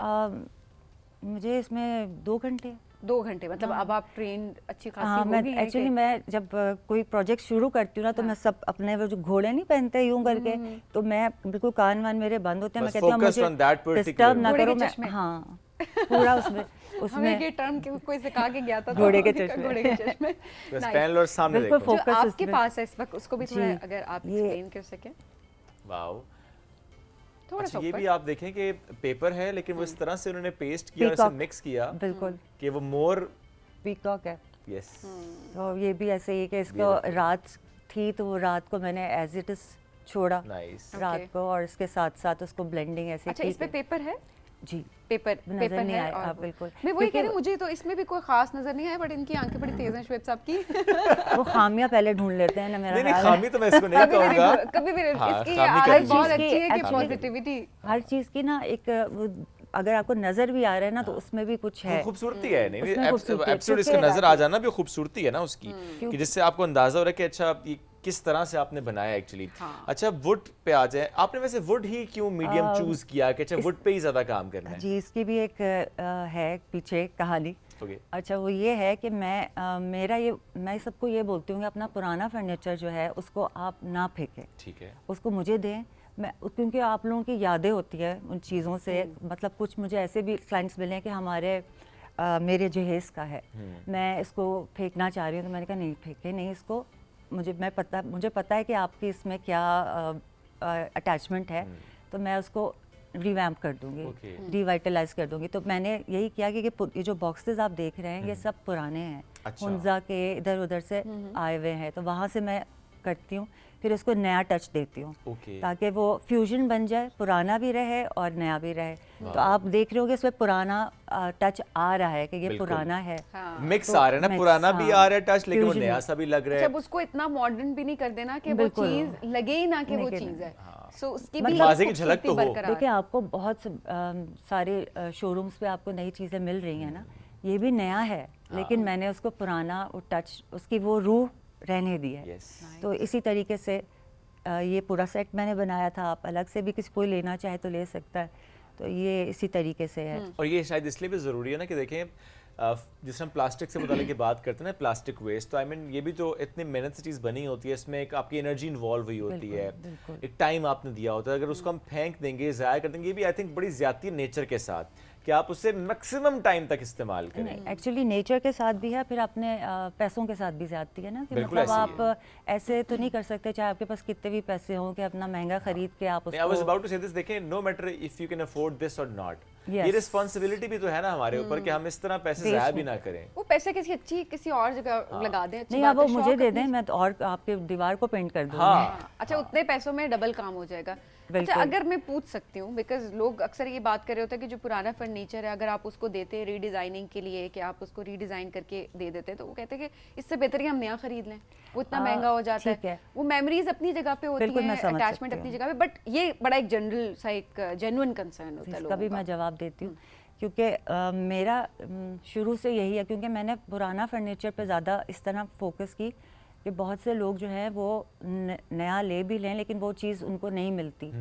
Speaker 3: मुझे इसमें 2 घंटे।
Speaker 1: 2 घंटे मतलब अब आप ट्रेन अच्छी
Speaker 3: हाँ,
Speaker 1: खासी
Speaker 3: मैं
Speaker 1: होगी है
Speaker 3: एक्चुअली
Speaker 1: कि-
Speaker 3: मैं जब कोई प्रोजेक्ट शुरू करती हूँ ना तो मैं सब अपने वो जो घोड़े नहीं पहनते यूं करके, तो मैं बिल्कुल कान वान मेरे बंद होते हैं, मैं
Speaker 2: बस
Speaker 3: कहती हूँ
Speaker 2: focused on that
Speaker 3: मुझे
Speaker 2: particular
Speaker 3: डिस्टर्ब ना
Speaker 1: घोड़े के
Speaker 3: करो। मैं
Speaker 1: चश्मे।
Speaker 3: हाँ पूरा उसमें
Speaker 1: हमें
Speaker 3: उसमें
Speaker 1: ये टर्म कोई सिखा के गया था, तो
Speaker 3: घोड़े के
Speaker 1: हमने कहा
Speaker 3: चश्मे।
Speaker 1: घोड़े के चश्मे।
Speaker 2: बस
Speaker 1: Nice.
Speaker 2: पहन लो और सामने
Speaker 3: बिल्कुल
Speaker 2: देखो।
Speaker 1: जो
Speaker 3: focus
Speaker 1: आपके
Speaker 3: इसमें।
Speaker 1: पास है इस वक्त, उसको भी थोड़ा
Speaker 3: जी,
Speaker 1: अगर आप
Speaker 3: ये-
Speaker 1: एक्सप्लेन कर सकें
Speaker 2: वाओ।
Speaker 1: थोड़ा
Speaker 2: अच्छा,
Speaker 1: सा
Speaker 2: ये
Speaker 1: ऊपर।
Speaker 2: भी आप देखें कि पेपर है, लेकिन वो इस तरह से उन्होंने पेस्ट किया और इसे
Speaker 3: Peacock।
Speaker 2: मिक्स किया
Speaker 3: बिल्कुल
Speaker 2: कि वो मोर,
Speaker 3: पीकॉक है।
Speaker 2: यस,
Speaker 3: तो ये भी ऐसे ही कि इसको
Speaker 2: Beautiful।
Speaker 3: रात थी तो वो रात को मैंने एज इट इज छोड़ा
Speaker 2: नाइस।
Speaker 3: रात
Speaker 1: Okay।
Speaker 3: को, और इसके साथ साथ उसको ब्लेंडिंग ऐसे
Speaker 1: अच्छा,
Speaker 3: की
Speaker 1: इस पे
Speaker 3: कि-
Speaker 1: पेपर है?
Speaker 3: जी
Speaker 1: पेपर
Speaker 3: नजर नहीं
Speaker 1: है
Speaker 3: आया,
Speaker 1: और
Speaker 3: हाँ, बिल्कुल।
Speaker 1: मैं वही कह रही हूँ,
Speaker 3: क्योंकि-
Speaker 1: मुझे तो इसमें भी कोई खास नजर नहीं आया, बट इनकी आंखें बड़ी तेज हैं शुएब साहब की।
Speaker 3: वो खामियां पहले ढूंढ लेते हैं ना, मेरा
Speaker 2: नहीं नहीं,
Speaker 3: ख्याल है।
Speaker 2: खामी तो मैं इसको नहीं कहूंगा।
Speaker 1: कभी भी
Speaker 2: हाँ,
Speaker 1: इसकी
Speaker 2: खामी
Speaker 1: आदत
Speaker 2: कभी
Speaker 1: बहुत
Speaker 3: नहीं।
Speaker 1: अच्छी है कि
Speaker 3: Actually-
Speaker 1: पॉजिटिविटी।
Speaker 3: हर चीज की ना एक अगर आपको नजर भी आ रहा है ना तो उसमें भी कुछ है।
Speaker 2: खूबसूरती है, नहीं
Speaker 3: उसमें खूबसूरती है,
Speaker 2: एब्सोल्यूट, इसको
Speaker 3: क्योंकि
Speaker 2: नजर आ जाना भी खूबसूरती है ना उसकी,
Speaker 3: क्यों-
Speaker 2: कि जिससे आपको अंदाजा हो रहा है कि अच्छा ये किस तरह से आपने बनाया एक्चुअली।
Speaker 1: हाँ।
Speaker 2: अच्छा, वुड पे आ जाए, आपने वैसे वुड ही क्यों मीडियम चूज किया कि अच्छा वुड पे ही ज्यादा काम करना है?
Speaker 3: जी, इसकी भी एक है पीछे कहानी।
Speaker 2: ओके,
Speaker 3: अच्छा, वो ये है कि मैं सबको ये बोलती हूँ कि अपना पुराना फर्नीचर जो है उसको आप ना फेंकें,
Speaker 2: ठीक है,
Speaker 3: उसको मुझे दें। क्योंकि आप लोगों की यादें होती है उन चीज़ों से। मतलब कुछ मुझे ऐसे भी क्लाइंट्स मिले हैं कि हमारे मेरे जहेज़ का है, मैं इसको फेंकना चाह रही हूँ, तो मैंने कहा नहीं फेंके नहीं इसको, मुझे पता है कि आपकी इसमें क्या अटैचमेंट है, तो मैं उसको रिवैम्प कर दूंगी,
Speaker 2: Okay।
Speaker 3: रिवाइटलाइज कर दूंगी। तो मैंने यही किया कि ये जो बॉक्सेस आप देख रहे हैं ये सब पुराने हैं,
Speaker 2: अच्छा।
Speaker 3: हुंजा के इधर उधर से आए हुए हैं, तो वहाँ से मैं करती हूँ, फिर उसको नया टच देती हूँ
Speaker 2: ओके,
Speaker 3: ताकि वो फ्यूजन बन जाए, पुराना भी रहे और नया भी रहे। तो आप देख रहे होगे इसमें पुराना टच आ रहा है कि ये
Speaker 2: बिल्कुल।
Speaker 3: पुराना है।
Speaker 1: हाँ।
Speaker 2: मिक्स
Speaker 3: तो
Speaker 2: आ रहा है ना,
Speaker 3: mix,
Speaker 2: पुराना भी
Speaker 3: हाँ,
Speaker 2: आ रहा है टच, लेकिन वो
Speaker 3: fusion
Speaker 2: नया
Speaker 3: है।
Speaker 2: सा भी लग रहा
Speaker 1: जब
Speaker 2: है।
Speaker 1: उसको इतना मॉडर्न भी नहीं कर देना कि वो
Speaker 3: बिल्कुल।
Speaker 1: चीज लगे ही ना कि वो
Speaker 3: नहीं कि-
Speaker 1: चीज है, सो उसकी
Speaker 3: मतलब
Speaker 1: भी
Speaker 2: मज़े की झलक
Speaker 1: खूबसूरती
Speaker 2: तो हो।
Speaker 1: बरकरार।
Speaker 3: देखिए आपको बहुत सारे शोरूम्स पे आपको नई चीज़ें मिल रही हैं ना, ये भी नया है, लेकिन मैंने उसको पुराना वो टच, उसकी वो रूह रहने दी है।
Speaker 2: यस,
Speaker 3: तो इसी तरीके से ये पूरा सेट मैंने बनाया था। आप अलग से भी किसी कोई लेना चाहे तो ले सकता है, तो ये इसी तरीके से है।
Speaker 2: और ये शायद इसलिए भी ज़रूरी है ना कि देखें, जिस हम प्लास्टिक से मुतालिक की बात करते हैं ना, प्लास्टिक वेस्ट, तो आई मीन ये भी जो इतनी मेहनत से चीज़ बनी होती है, इसमें एक आपकी एनर्जी इन्वॉल्व हुई होती है,
Speaker 3: बिल्कुल।
Speaker 2: एक टाइम आपने दिया होता है, अगर उसको हम फेंक देंगे, ज़ाया कर देंगे, ये भी आई थिंक बड़ी ज़्यादती है नेचर के साथ कि आप उससे मैक्सिमम टाइम तक इस्तेमाल करें।
Speaker 3: नहीं, एक्चुअली नेचर के साथ भी है, फिर अपने पैसों के साथ भी ज्यादती है ना, कि
Speaker 2: बिल्कुल
Speaker 3: मतलब
Speaker 2: ऐसे ही
Speaker 3: आप ऐसे तो नहीं कर सकते, चाहे आपके पास कितने भी पैसे हों, कि अपना महंगा खरीद के आप
Speaker 2: आई वाज
Speaker 3: उसको।
Speaker 2: अबाउट टू से दिस, देखें, no matter if you can afford this और नॉट, ये
Speaker 3: Yes।
Speaker 2: रिस्पांसिबिलिटी भी तो है ना हमारे ऊपर कि हम इस तरह पैसे
Speaker 3: देश
Speaker 2: ज़ाया भी
Speaker 3: में।
Speaker 2: ना करें।
Speaker 1: वो पैसे किसी और जगह लगा दें, अच्छी
Speaker 3: नहीं,
Speaker 1: बात
Speaker 3: आप वो
Speaker 1: है,
Speaker 3: मुझे
Speaker 1: शौक
Speaker 3: दे
Speaker 1: अपनी-
Speaker 3: दें, मैं तो और आपके दीवार को पेंट कर दूंगी।
Speaker 2: हाँ,
Speaker 1: अच्छा, उतने पैसों में डबल काम हो जाएगा। अच्छा,
Speaker 3: बिल्कुल।
Speaker 1: अगर मैं पूछ सकती हूँ, बिकॉज लोग अक्सर ये बात कर रहे होते हैं कि जो पुराना फर्नीचर है, अगर आप उसको देते हैं रीडिजाइनिंग के लिए, कि आप उसको रीडिजाइन करके दे देते हैं, तो वो कहते हैं कि इससे बेहतर ही हम नया खरीद लें, वो इतना महंगा हो जाता
Speaker 3: ठीक
Speaker 1: है।
Speaker 3: है।
Speaker 1: वो मेमोरीज अपनी जगह पे होती
Speaker 3: बिल्कुल, मैं
Speaker 1: हैं,
Speaker 3: समझ
Speaker 1: अटैचमेंट
Speaker 3: सकती
Speaker 1: अपनी
Speaker 3: हूँ।
Speaker 1: जगह पे, बट ये बड़ा एक जनरल सा एक जेन्युइन कंसर्न होता है
Speaker 3: इसका भी
Speaker 1: लोगों
Speaker 3: मैं
Speaker 1: का।
Speaker 3: जवाब देती हूँ, क्योंकि मेरा शुरू से यही है, क्योंकि मैंने पुराना फर्नीचर पे ज़्यादा इस तरह फोकस की कि बहुत से लोग जो हैं वो नया ले भी लें लेकिन वो चीज़ उनको नहीं मिलती।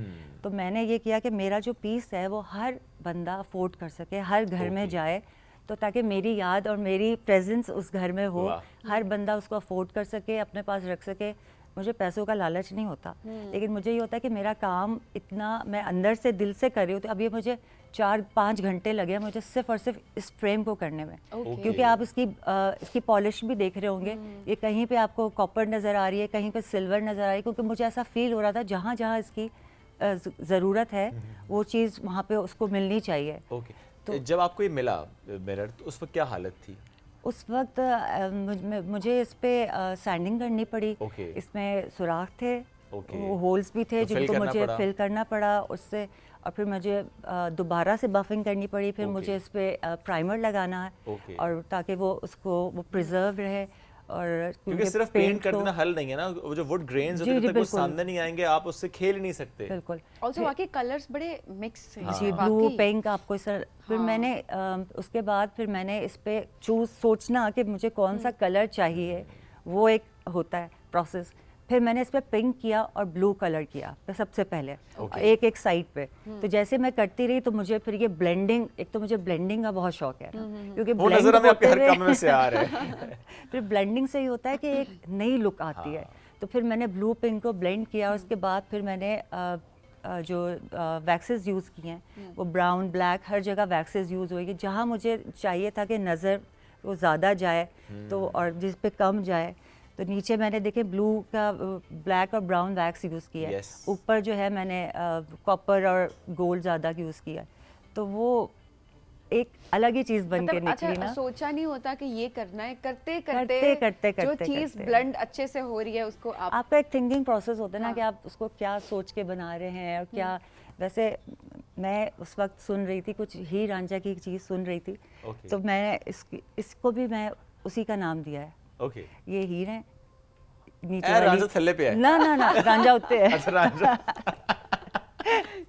Speaker 3: तो मैंने ये किया कि मेरा जो पीस है वो हर बंदा अफोर्ड कर सके, हर घर में जाए, तो ताकि मेरी याद और मेरी प्रेजेंस उस घर में हो, हर बंदा उसको अफोर्ड कर सके, अपने पास रख सके। मुझे पैसों का लालच नहीं होता, लेकिन मुझे ये होता है कि मेरा काम इतना मैं अंदर से दिल से कर रही हूँ। तो अब ये मुझे 4-5 घंटे लगे मुझे सिर्फ और सिर्फ इस फ्रेम को करने में, क्योंकि आप इसकी पॉलिश भी देख रहे होंगे, ये कहीं पे आपको कॉपर नज़र आ रही है, कहीं पे सिल्वर नज़र आ रही है, क्योंकि मुझे ऐसा फील हो रहा था जहाँ जहाँ इसकी ज़रूरत है वो चीज़ वहाँ पे उसको मिलनी चाहिए।
Speaker 2: तो जब आपको ये मिला मिरर तो उस वक्त क्या हालत थी?
Speaker 3: उस वक्त मुझे इस पे सैंडिंग करनी पड़ी, इसमें सुराख थे, वो होल्स भी थे जिनको मुझे फिल करना पड़ा उससे, और फिर मुझे दोबारा से बफिंग करनी पड़ी, फिर मुझे इस पे प्राइमर लगाना है और ताकि वो उसको वो प्रिजर्व रहे। और
Speaker 2: क्योंकि सिर्फ पेंट कर देना हल नहीं है ना, वो जो वुड ग्रेन्स होते हैं तक वो सामने नहीं आएंगे, आप उससे खेल ही नहीं सकते।
Speaker 3: बिल्कुल।
Speaker 1: ऑल्सो वाकई कलर्स बड़े मिक्स हैं।
Speaker 3: जी, ब्लू पिंक आपको सर। फिर मैंने उसके बाद फिर मैंने इस पे सोचना कि मुझे कौन सा कलर चाहिए, वो एक होता है प्रोसेस। फिर मैंने इस पे पिंक किया और ब्लू कलर किया सबसे पहले, एक साइड पे। तो जैसे मैं करती रही तो मुझे फिर ये ब्लेंडिंग, एक तो मुझे ब्लेंडिंग का बहुत शौक है क्योंकि फिर ब्लेंडिंग से ही होता है कि एक नई लुक आती है। तो फिर मैंने ब्लू पिंक को ब्लेंड किया, उसके बाद फिर मैंने जो वैक्सेस यूज़ किए हैं वो ब्राउन ब्लैक हर जगह वैक्सेस यूज़ हुई, जहाँ मुझे चाहिए था कि नज़र वो ज़्यादा जाए तो और जिस पे कम जाए। तो नीचे मैंने देखे ब्लू का ब्लैक और ब्राउन वैक्स यूज़ किया है, ऊपर जो है मैंने कॉपर और गोल्ड ज़्यादा यूज़ किया, तो वो एक अलग ही चीज़ बन के निकली ना।
Speaker 1: सोचा नहीं होता कि ये करना है, करते करते जो चीज़ ब्लेंड अच्छे से हो रही है उसको
Speaker 3: आपका एक थिंकिंग प्रोसेस होता है ना कि आप उसको क्या सोच के बना रहे हैं और क्या। वैसे मैं उस वक्त सुन रही थी, कुछ हीर रांझा की चीज़ सुन रही थी, तो मैं इसको भी मैं उसी का नाम दिया है। ये हीर है, नीचे
Speaker 2: रांझा थल्ले पे है
Speaker 3: ना रांझा उत्ते है।
Speaker 2: अच्छा रांझा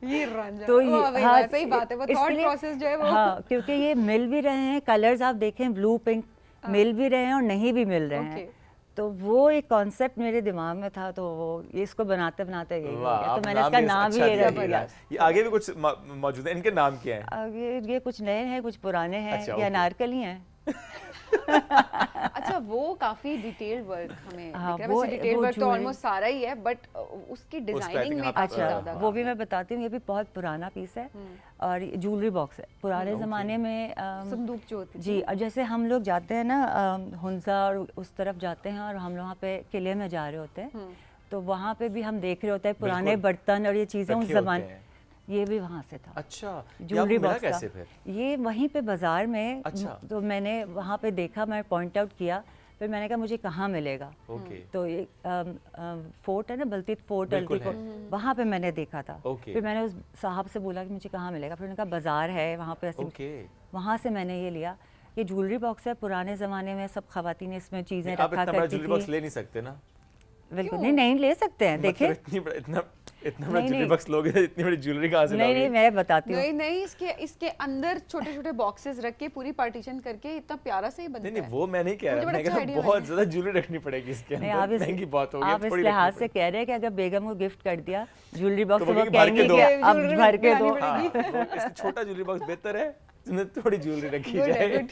Speaker 1: ये रांझा
Speaker 3: तो ये
Speaker 1: हाँ सही बात है, वो थॉट प्रोसेस जो है वो
Speaker 3: हाँ, क्योंकि ये मिल भी रहे हैं कलर्स, आप देखें ब्लू पिंक मिल भी रहे हैं और नहीं भी मिल रहे हैं। तो वो एक कॉन्सेप्ट मेरे दिमाग में था, तो वो ये इसको बनाते बनाते यही हो गया, तो मैंने इसका नाम ही ये रख दिया।
Speaker 2: ये आगे भी कुछ मौजूद है, इनके नाम क्या हैं?
Speaker 3: आगे ये कुछ नए हैं, कुछ पुराने हैं, ये अनारकली हैं।
Speaker 1: अच्छा, वो काफी डिटेल्ड वर्क हमें दिख रहा है। डिटेल्ड वर्क तो ऑलमोस्ट सारा ही है, बट उसकी डिजाइनिंग में काफी ज्यादा।
Speaker 3: वो भी मैं बताती हूँ, ये भी बहुत पुराना पीस है और ज्वेलरी बॉक्स है। पुराने ज़माने में
Speaker 1: संदूक जो होती
Speaker 3: जी, और जैसे हम लोग जाते हैं ना हुंजा और उस तरफ जाते हैं और हम लोग वहाँ पे किले में जा रहे होते हैं, तो वहाँ पे भी हम देख रहे होते हैं पुराने बर्तन और ये चीज़ें उस ज़माने, ये भी वहाँ से था।
Speaker 2: अच्छा,
Speaker 3: ज्वेलरी बॉक्स
Speaker 2: कैसे फिर?
Speaker 3: ये वहीं पे बाजार में।
Speaker 2: अच्छा।
Speaker 3: तो मैंने वहाँ पे देखा, मैं पॉइंट आउट किया, फिर मैंने कहा मुझे कहाँ मिलेगा। तो ये फोर्ट है ना, बल्तीत फोर्ट, अल्ती फोर्ट, वहाँ पे मैंने देखा था। फिर मैंने उस साहब से बोला कि मुझे कहाँ मिलेगा, फिर उन्होंने कहा बाजार है वहाँ पे ऐसे। वहाँ से मैंने ये लिया। ये ज्वेलरी बॉक्स है, पुराने ज़माने में सब खवातीन इसमें चीज़ें रखा करती थी।
Speaker 2: ज्वेलरी बॉक्स ले नहीं सकते ना?
Speaker 3: बिल्कुल नहीं ले सकते हैं। देखिए
Speaker 2: इतना बड़ा ज्वेलरी बॉक्स लोगे, इतनी बड़ी ज्वेलरी कहाँ से लाओगे?
Speaker 3: नहीं मैं बताती हूँ।
Speaker 1: नहीं इसके अंदर छोटे छोटे बॉक्सेस रख के पूरी पार्टीशन करके इतना प्यारा से ही बनता है।
Speaker 2: नहीं वो मैं नहीं कह रहा, मैं कह रहा हूँ बहुत ज्यादा ज्वेलरी रखनी पड़ेगी इसके अंदर, महंगी बहुत होगी।
Speaker 3: आप इस लिहाज से कह रहे हैं कि अगर बेगम को गिफ्ट कर दिया ज्वेलरी बॉक्स तो वो कहेंगे कि अब भर के दो।
Speaker 2: इससे छोटा ज्वेलरी बॉक्स बेहतर है जिसमें थोड़ी ज्वेलरी रखी जाए।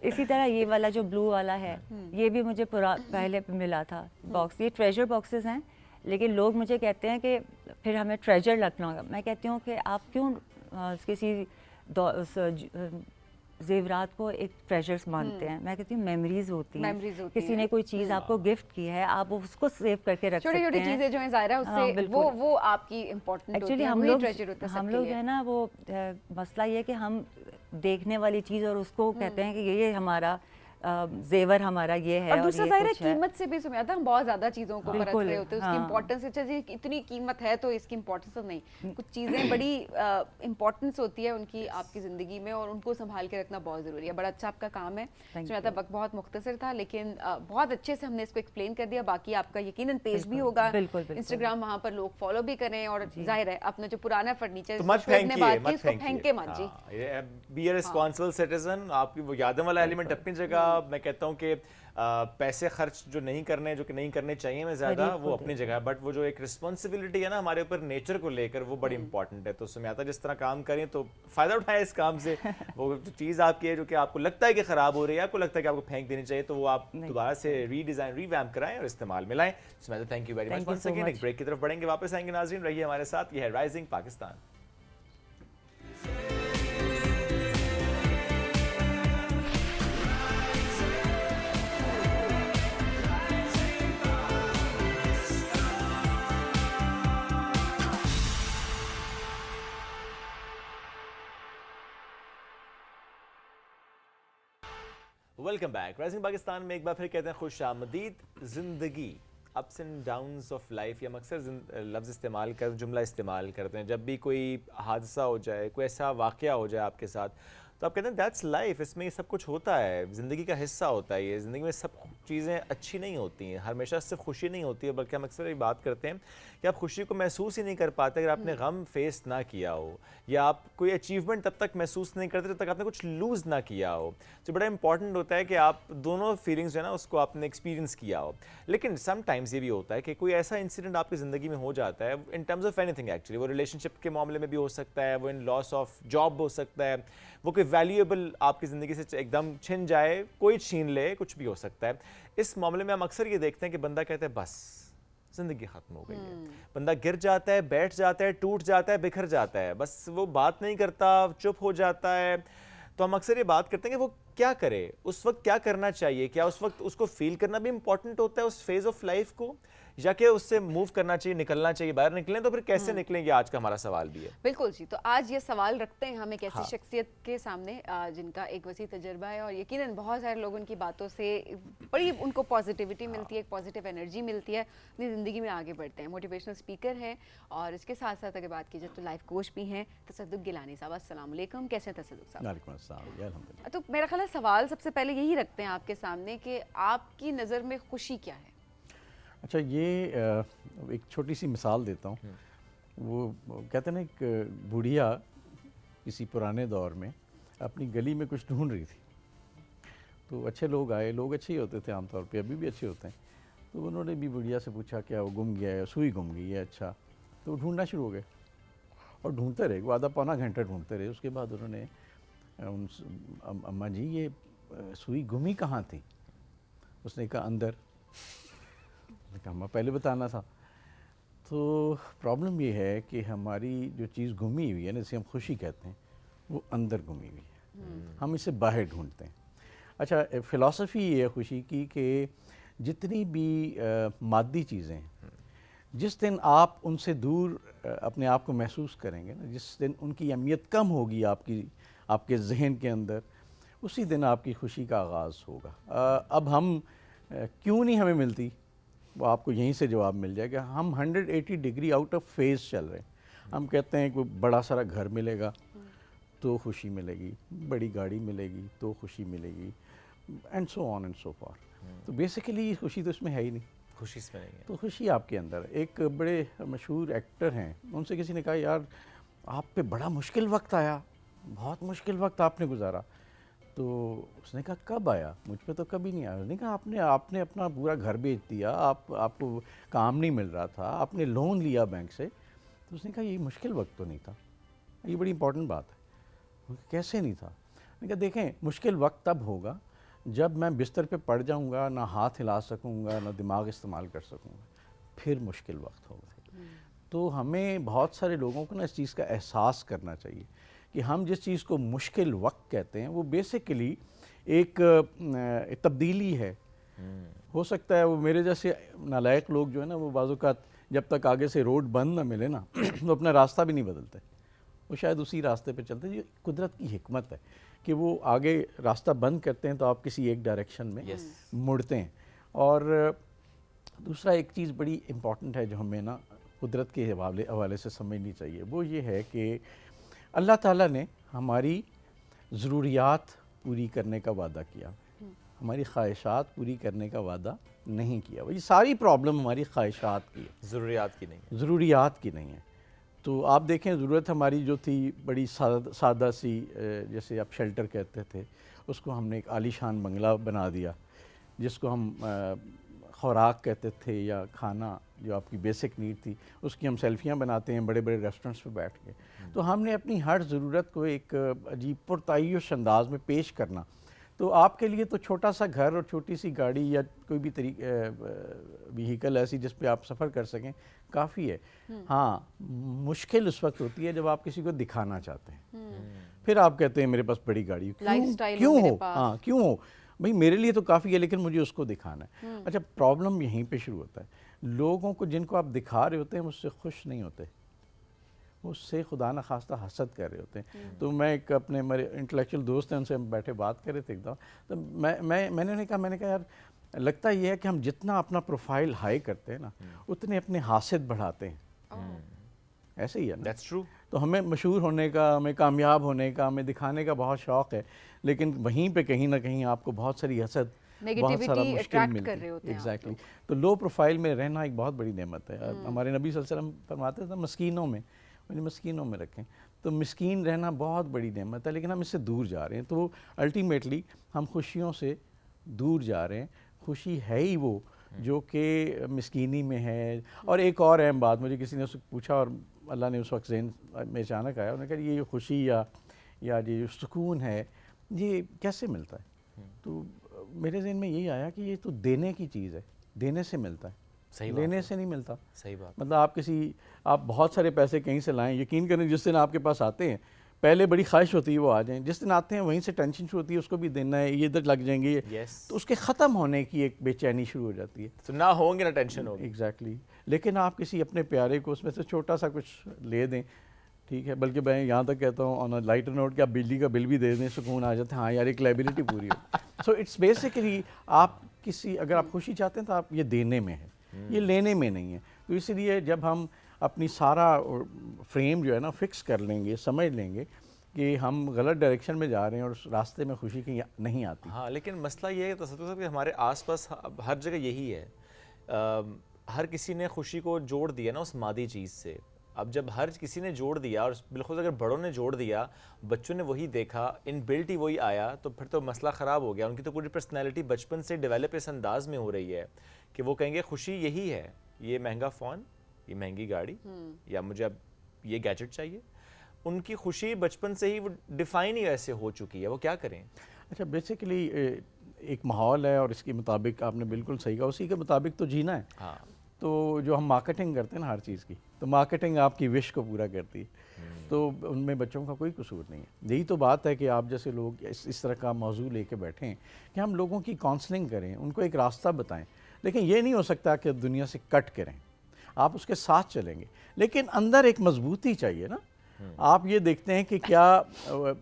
Speaker 3: इसी तरह ये वाला जो ब्लू वाला है, ये भी मुझे पहले मिला था बॉक्स। ये ट्रेजर बॉक्सेस हैं, लेकिन लोग मुझे कहते हैं कि फिर हमें ट्रेजर रखना होगा। मैं कहती हूँ कि आप क्यों किसी जेवरात को एक ट्रेजर्स मानते हैं। मैं कहती हूँ मेमोरीज होती हैं। किसी ने कोई चीज़ आपको गिफ्ट की है, आप उसको सेव करके रख सकते हैं।
Speaker 1: छोटी-छोटी चीज़ें जो हैं ज़ाहिरा उससे वो आपकी इम्पोर्टेंट होती है।
Speaker 3: एक्चुअली हम लोग जो है ना, वो मसला ये है कि हम देखने वाली चीज़ और उसको कहते हैं कि ये हमारा जेवर हमारा ये है।
Speaker 1: और दूसरा जाहिर है कीमत से भी सुमिया था, हम बहुत ज्यादा चीजों को परख रहे होते हैं, उसकी इम्पोर्टेंस। अच्छा जी इतनी कीमत है तो इसकी इम्पोर्टेंस तो नहीं, कुछ चीजें बड़ी इम्पोर्टेंस होती है उनकी आपकी जिंदगी में, और उनको संभाल के रखना बहुत जरूरी है। बड़ा अच्छा आपका काम है सुमिया। वक्त बहुत मुख्तसर था, लेकिन बहुत अच्छे से हमने इसको एक्सप्लेन कर दिया। बाकी आपका यकीनन पेज भी होगा इंस्टाग्राम, वहाँ पर लोग फॉलो भी करें। और जाहिर है अपना जो पुराना फर्नीचर उसको फेंक के मत जी,
Speaker 2: बी अ रिस्पांसिबल सिटीजन। आपकी वो यादों वाला एलिमेंट अपनी जगह, मैं कहता हूँ कि पैसे खर्च जो नहीं करने चाहिए मैं ज़्यादा, वो अपनी जगह, बट वो जो एक रिस्पॉन्सिबिलिटी है ना हमारे ऊपर नेचर को लेकर, वो बड़ी इंपॉर्टेंट है। तो सुमैता जिस तरह काम करें तो फ़ायदा उठाएं इस काम से। वो जो चीज़ आपकी है जो कि आपको लगता है कि ख़राब हो रही है, आपको लगता है कि आपको फेंक देनी चाहिए, तो वो आप दोबारा से रीडिज़ाइन रिवैम्प कराएं और इस्तेमाल में लाएं। Sumaita thank you very much once again. एक ब्रेक की तरफ बढ़ेंगे, वापस आएंगे नाज़रीन, रहिए हमारे साथ। ये है rising Pakistan. Welcome back. Rising Pakistan में एक बार फिर कहते हैं खुश आमदीद। ज़िंदगी, ups and downs of life, या हम अक्सर लफ्ज़ इस्तेमाल कर जुमला इस्तेमाल करते हैं जब भी कोई हादसा हो जाए, कोई ऐसा वाक़या हो जाए आपके साथ, तो आप कहते हैं दैट्स लाइफ, इसमें ये सब कुछ होता है, ज़िंदगी का हिस्सा होता है ये। ज़िंदगी में सब चीज़ें अच्छी नहीं होती हैं, हमेशा सिर्फ खुशी नहीं होती है, बल्कि हम अक्सर ये बात करते हैं कि आप खुशी को महसूस ही नहीं कर पाते अगर आपने गम फेस ना किया हो, या आप कोई अचीवमेंट तब तक महसूस नहीं करते जब तक आपने कुछ लूज़ ना किया हो। तो बड़ा इंपॉर्टेंट होता है कि आप दोनों फीलिंग्स जो है ना उसको आपने एक्सपीरियंस किया हो। लेकिन समटाइम्स ये भी होता है कि कोई ऐसा इंसिडेंट आपकी ज़िंदगी में हो जाता है, in terms of anything actually, वो रिलेशनशिप के मामले में भी हो सकता है, वो इन लॉस ऑफ जॉब हो सकता है, वो कोई वैल्यूएबल आपकी ज़िंदगी से एकदम छिन जाए, कोई छीन ले, कुछ भी हो सकता है। इस मामले में हम अक्सर ये देखते हैं कि बंदा कहता है बस ज़िंदगी ख़त्म हो गई है। बंदा गिर जाता है, बैठ जाता है, टूट जाता है, बिखर जाता है, बस वो बात नहीं करता, चुप हो जाता है। तो हम अक्सर ये बात करते हैं कि वो क्या करे, उस वक्त क्या करना चाहिए, क्या उस वक्त उसको फील करना भी इंपॉर्टेंट होता है उस फेज़ ऑफ लाइफ को, या कि उससे मूव करना चाहिए, निकलना चाहिए, बाहर निकलें, तो फिर कैसे निकलेंगे, आज का हमारा सवाल भी है।
Speaker 1: बिल्कुल जी, तो आज ये सवाल रखते हैं हम एक ऐसी शख्सियत के सामने जिनका एक वसी तजर्बा है, और यकीनन बहुत सारे लोगों की बातों से बड़ी उनको पॉजिटिविटी मिलती है, एक पॉजिटिव एनर्जी मिलती है, अपनी ज़िंदगी में आगे बढ़ते हैं। मोटिवेशनल स्पीकर हैं, और इसके साथ साथ अगर बात की जाए तो लाइफ कोच भी हैं। तसद्दुक़ गिलानी साहब, अस्सलाम वालेकुम, कैसे हैं तसद्दुक़ साहब?
Speaker 4: वालेकुम अस्सलाम, अल्हम्दुलिल्लाह।
Speaker 1: तो मेरा ख्याल है सवाल सबसे पहले यही रखते हैं आपके सामने कि आपकी नज़र में खुशी क्या है?
Speaker 4: अच्छा, ये एक छोटी सी मिसाल देता हूँ। वो कहते हैं ना, एक बुढ़िया किसी पुराने दौर में अपनी गली में कुछ ढूंढ रही थी, तो अच्छे लोग आए, लोग अच्छे ही होते थे आमतौर पे, अभी भी अच्छे होते हैं। तो उन्होंने भी बुढ़िया से पूछा क्या वो गुम गया है, सुई गुम गई है। अच्छा, तो ढूंढना शुरू हो गए और ढूंढते रहे, वो आधा पौना घंटा ढूंढते रहे। उसके बाद उन्होंने अम्मा जी ये सुई गुमी कहाँ थी? उसने कहा अंदर। मैंने कहा अम्मा पहले बताना था। तो प्रॉब्लम ये है कि हमारी जो चीज़ गुमी हुई है ना, जिसे हम खुशी कहते हैं, वो अंदर गुमी हुई है, हम इसे बाहर ढूंढते हैं। अच्छा, फ़िलासफ़ी ये है खुशी की कि जितनी भी मादी चीज़ें हैं, जिस दिन आप उनसे दूर अपने आप को महसूस करेंगे ना, जिस दिन उनकी अहमियत कम होगी आपके जहन के अंदर, उसी दिन आपकी खुशी का आगाज़ होगा। अब हम क्यों नहीं हमें मिलती, वो आपको यहीं से जवाब मिल जाएगा। हम 180 डिग्री आउट ऑफ फेज़ चल रहे हैं। हम कहते हैं कि बड़ा सारा घर मिलेगा तो खुशी मिलेगी, बड़ी गाड़ी मिलेगी तो खुशी मिलेगी, and so on and so for. तो बेसिकली खुशी तो इसमें है ही नहीं,
Speaker 2: खुशी इसमें नहीं है।
Speaker 4: तो खुशी आपके अंदर है। एक बड़े मशहूर एक्टर हैं, उनसे किसी ने कहा यार आप पे बड़ा मुश्किल वक्त आया, बहुत मुश्किल वक्त आपने गुजारा। तो उसने कहा कब आया? मुझ पे तो कभी नहीं आया। उसने कहा आपने अपना पूरा घर बेच दिया, आपको काम नहीं मिल रहा था, आपने लोन लिया बैंक से। तो उसने कहा ये मुश्किल वक्त तो नहीं था। ये बड़ी इंपॉर्टेंट बात है। कैसे नहीं था? मैंने कहा देखें, मुश्किल वक्त तब होगा जब मैं बिस्तर पे पड़ जाऊंगा, ना हाथ हिला सकूंगा, ना दिमाग इस्तेमाल कर सकूंगा, फिर मुश्किल वक्त होगा। तो हमें बहुत सारे लोगों को ना इस चीज़ का एहसास करना चाहिए कि हम जिस चीज़ को मुश्किल वक्त कहते हैं वो बेसिकली एक तब्दीली है। हो सकता है वो मेरे जैसे नालायक लोग जो है ना, वो बाज़-औक़ात जब तक आगे से रोड बंद ना मिले ना तो अपना रास्ता भी नहीं बदलते, वो शायद उसी रास्ते पे चलते हैं। ये कुदरत की हिकमत है कि वो आगे रास्ता बंद करते हैं तो आप किसी एक डायरेक्शन में मुड़ते हैं। और दूसरा एक चीज़ बड़ी इम्पॉर्टेंट है जो हमें ना कुदरत के हवाले से समझनी चाहिए, वो ये है कि अल्लाह ताला ने हमारी ज़रूरियात पूरी करने का वादा किया, हमारी ख्वाहिशात पूरी करने का वादा नहीं किया। ये सारी प्रॉब्लम हमारी ख्वाहिशात की है,
Speaker 2: ज़रूरियात की नहीं है।
Speaker 4: ज़रूरियात की नहीं है। तो आप देखें ज़रूरत हमारी जो थी बड़ी सादा सी, जैसे आप शेल्टर कहते थे, उसको हमने एक आलीशान बंगला बना दिया, जिसको हम खुराक कहते थे या खाना जो आपकी बेसिक नीड थी, उसकी हम सेल्फियाँ बनाते हैं बड़े बड़े रेस्टोरेंट्स पे बैठ के। तो हमने अपनी हर ज़रूरत को एक अजीब पुरतायुश अंदाज में पेश करना। तो आपके लिए तो छोटा सा घर और छोटी सी गाड़ी या कोई भी व्हीकल ऐसी जिस पे आप सफ़र कर सकें काफ़ी है। हाँ, मुश्किल उस वक्त होती है जब आप किसी को दिखाना चाहते हैं, फिर आप कहते हैं मेरे पास बड़ी गाड़ी, क्यों हो? हाँ, क्यों हो भाई, मेरे लिए तो काफ़ी है लेकिन मुझे उसको दिखाना है। अच्छा, प्रॉब्लम यहीं पे शुरू होता है। लोगों को जिनको आप दिखा रहे होते हैं मुझसे खुश नहीं होते, उससे खुदा न खास्ता हसद कर रहे होते हैं। तो मैं एक अपने मेरे इंटेलेक्चुअल दोस्त हैं, उनसे हम बैठे बात कर रहे थे एक दफ़ा, तो मैंने कहा यार, लगता ये है कि हम जितना अपना प्रोफाइल हाई करते हैं ना, उतने अपने हासिद बढ़ाते हैं। ऐसे ही है ना?
Speaker 2: That's true.
Speaker 4: तो हमें मशहूर होने का, हमें कामयाब होने का, हमें दिखाने का बहुत शौक़ है, लेकिन वहीं पे कहीं ना कहीं आपको बहुत सारी हसद, बहुत सारा मुश्किल मिलती है। एग्जैक्टली। तो लो प्रोफाइल में रहना एक बहुत बड़ी नेमत है। हमारे नबी सल्लल्लाहु अलैहि वसल्लम फरमाते थे मस्कीनों में, उन्हें मस्कीनों में रखें। तो मिस्कीन रहना बहुत बड़ी नेमत है, लेकिन हम इससे दूर जा रहे हैं। तो अल्टीमेटली हम खुशियों से दूर जा रहे हैं। खुशी है ही वो जो कि मिस्कीनी में है। और एक और अहम बात, मुझे किसी ने उससे पूछा और अल्लाह ने उस वक्त ज़हन में अचानक आया, उन्होंने कहा ये खुशी या ये सुकून है, ये कैसे मिलता है? तो मेरे ज़हन में यही आया कि ये तो देने की चीज़ है, देने से मिलता है,
Speaker 2: सही
Speaker 4: लेने से नहीं मिलता।
Speaker 2: सही बात।
Speaker 4: मतलब आप बहुत सारे पैसे कहीं से लाएं, यकीन करें जिस दिन आपके पास आते हैं पहले बड़ी ख्वाहिश होती है वो आ जाएं, जिस दिन आते हैं वहीं से टेंशन शुरू होती है, उसको भी देना है, ये इधर लग जाएंगे, तो उसके ख़त्म होने की एक बेचैनी शुरू हो जाती है।
Speaker 2: तो ना होंगे ना टेंशन होगी।
Speaker 4: एग्जैक्टली। लेकिन आप किसी अपने प्यारे को उसमें से छोटा सा कुछ ले दें, ठीक है, बल्कि मैं यहाँ तक कहता हूँ ऑन अ लाइटर नोट कि आप बिजली का बिल भी दे दें, सुकून आ जाता है, हाँ यार एक लाइबिलिटी पूरी हो। सो इट्स बेसिकली आप अगर आप खुशी चाहते हैं तो आप ये देने में है, ये लेने में नहीं है। तो इसलिए जब हम अपनी सारा फ्रेम जो है ना फिक्स कर लेंगे, समझ लेंगे कि हम गलत डायरेक्शन में जा रहे हैं और उस रास्ते में खुशी की नहीं आती।
Speaker 2: हाँ, लेकिन मसला ये है कि हमारे आसपास हर जगह यही है। हर किसी ने खुशी को जोड़ दिया ना उस मादी चीज़ से। अब जब हर किसी ने जोड़ दिया और बिल्कुल अगर बड़ों ने जोड़ दिया, बच्चों ने वही देखा, इनबिल्ट ही वही आया, तो फिर तो मसला ख़राब हो गया। उनकी तो पूरी पर्सनैलिटी बचपन से डेवलप इस अंदाज में हो रही है कि वो कहेंगे खुशी यही है, ये महंगा फ़ोन, ये महंगी गाड़ी, या मुझे अब ये गैजेट चाहिए। उनकी खुशी बचपन से ही वो डिफ़ाइन ही ऐसे हो चुकी है, वो क्या करें?
Speaker 4: अच्छा, बेसिकली एक माहौल है और इसके मुताबिक आपने बिल्कुल सही कहा, उसी के मुताबिक तो जीना है।
Speaker 2: हाँ।
Speaker 4: तो जो हम मार्केटिंग करते हैं ना हर चीज़ की, तो मार्केटिंग आपकी विश को पूरा करती है, तो उनमें बच्चों का कोई कसूर नहीं है। यही तो बात है कि आप जैसे लोग इस तरह का मौजू लेके बैठे हैं कि हम लोगों की काउंसलिंग करें, उनको एक रास्ता बताएं। लेकिन ये नहीं हो सकता कि दुनिया से कट करें, आप उसके साथ चलेंगे, लेकिन अंदर एक मजबूती चाहिए ना। आप ये देखते हैं कि क्या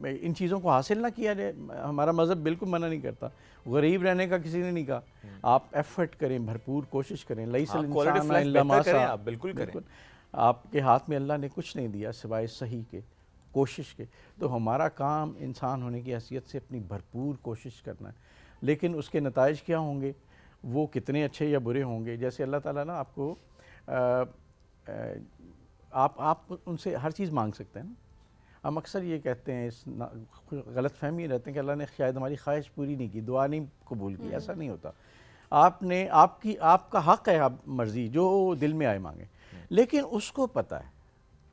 Speaker 4: इन चीज़ों को हासिल ना किया जाए, हमारा मज़हब बिल्कुल मना नहीं करता, गरीब रहने का किसी ने नहीं कहा। आप एफर्ट करें, भरपूर कोशिश करें,
Speaker 2: आप बिल्कुल करें।
Speaker 4: आपके हाथ में अल्लाह ने कुछ नहीं दिया सिवाय सही के, कोशिश के। तो हमारा काम इंसान होने की हैसियत से अपनी भरपूर कोशिश करना है, लेकिन उसके नताइज क्या होंगे, वो कितने अच्छे या बुरे होंगे। जैसे अल्लाह ताला ना आपको आप उनसे हर चीज़ मांग सकते हैं ना। हम अक्सर ये कहते हैं, इस गलत फहमी रहते हैं कि अल्लाह ने शायद हमारी ख्वाहिश पूरी नहीं की, दुआ नहीं कबूल की। ऐसा नहीं होता। आपका हक़ है, आप मर्ज़ी जो दिल में आए मांगे, लेकिन उसको पता है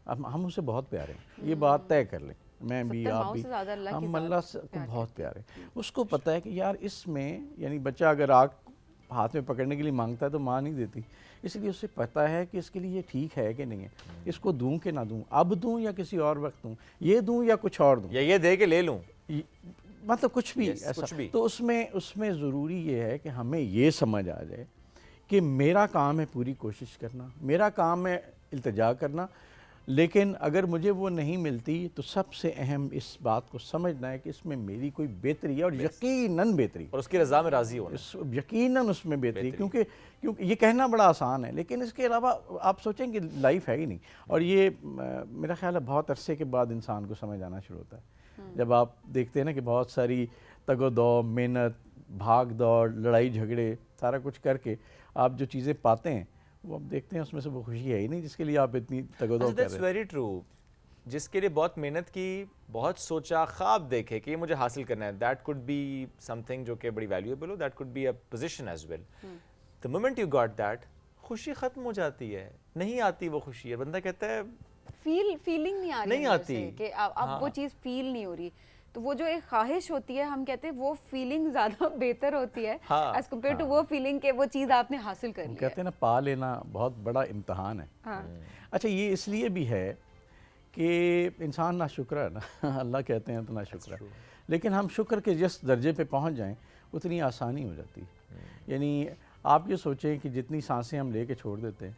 Speaker 4: अब हम उसे बहुत प्यारे हैं, ये बात तय कर लें, मैं भी आप भी, हम अल्लाह को बहुत प्यारे। उसको पता है कि यार इसमें, यानी बच्चा अगर आग हाथ में पकड़ने के लिए मांगता है तो माँ नहीं देती, इसलिए उसे पता है कि इसके लिए ये ठीक है कि नहीं है, इसको दूं कि ना दूं, अब दूं या किसी और वक्त दूं, ये दूं या कुछ और दूं,
Speaker 2: या ये दे के ले लूं,
Speaker 4: मतलब कुछ भी ऐसा
Speaker 2: कुछ भी।
Speaker 4: तो उसमें ज़रूरी ये है कि हमें ये समझ आ जाए कि मेरा काम है पूरी कोशिश करना, मेरा काम है इल्तिजा करना, लेकिन अगर मुझे वो नहीं मिलती तो सबसे अहम इस बात को समझना है कि इसमें मेरी कोई बेहतरी है और यकीनन बेहतरी,
Speaker 2: और उसकी रज़ा में राज़ी होना,
Speaker 4: यकीनन उसमें बेहतरी। क्योंकि ये कहना बड़ा आसान है, लेकिन इसके अलावा आप सोचें कि लाइफ है ही नहीं। और ये मेरा ख्याल है बहुत अरसे के बाद इंसान को समझ आना शुरू होता है, जब आप देखते हैं ना कि बहुत सारी तगो-दो, मेहनत, भाग दौड़, लड़ाई झगड़े, सारा कुछ करके आप जो चीज़ें पाते हैं वो अब देखते हैं उसमें से वो खुशी है ही नहीं जिसके लिए आप इतनी तगदो कर
Speaker 2: दैट्स
Speaker 4: रहे हैं।
Speaker 2: Very true. जिसके लिए बहुत मेहनत की, बहुत सोचा, ख्वाब देखे कि ये मुझे हासिल करना है, दैट कुड बी समथिंग जो कि बड़ी वैल्यूएबल हो, that could be a position as well. The moment you got that, खुशी खत्म हो जाती है, नहीं आती वो खुशी है। बंदा कहता है
Speaker 1: फीलिंग नहीं आ रही
Speaker 2: नहीं
Speaker 1: अंदर
Speaker 2: आती।
Speaker 1: से कि अब वो चीज़ फील नहीं हो रही। तो वो जो एक ख्वाहिश होती है, हम कहते हैं वो फीलिंग ज़्यादा बेहतर होती है
Speaker 2: हाँ,
Speaker 1: एज कम्पेयर टू वो फीलिंग के वो चीज़ आपने हासिल कर
Speaker 4: हम
Speaker 1: ली
Speaker 4: कहते हैं ना, पा लेना बहुत बड़ा इम्तहान है।
Speaker 1: हाँ।
Speaker 4: अच्छा, ये इसलिए भी है कि इंसान ना शुक्र है ना अल्लाह कहते हैं तो ना शुक्र है, लेकिन हम शुक्र के जिस दर्जे पे पहुंच जाएं उतनी आसानी हो जाती है। यानी आप ये सोचें कि जितनी सांसें हम लेके छोड़ देते हैं,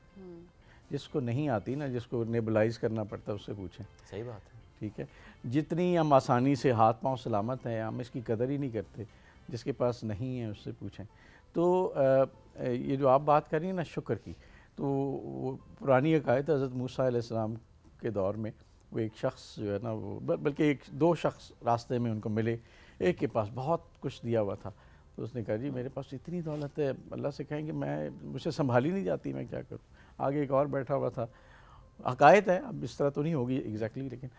Speaker 4: जिसको नहीं आती ना, जिसको नेबुलाइज करना पड़ता है, उससे पूछें।
Speaker 2: सही बात है।
Speaker 4: ठीक है, जितनी हम आसानी से हाथ पांव सलामत हैं, हम इसकी कदर ही नहीं करते। जिसके पास नहीं है उससे पूछें। तो ये जो आप बात कर रही हैं ना शुक्र की, तो वो पुरानी अकायद हज़रत मूसा अलैहिस्सलाम के दौर में वो एक शख्स जो है ना, वो बल्कि दो शख्स रास्ते में उनको मिले। एक के पास बहुत कुछ दिया हुआ था, तो उसने कहा जी मेरे पास इतनी दौलत है, अल्लाह से कहेंगे मुझसे संभाली नहीं जाती, मैं क्या करूँ। आगे एक और बैठा हुआ था, हकायत है, अब इस तरह तो नहीं होगी एग्जैक्टली, लेकिन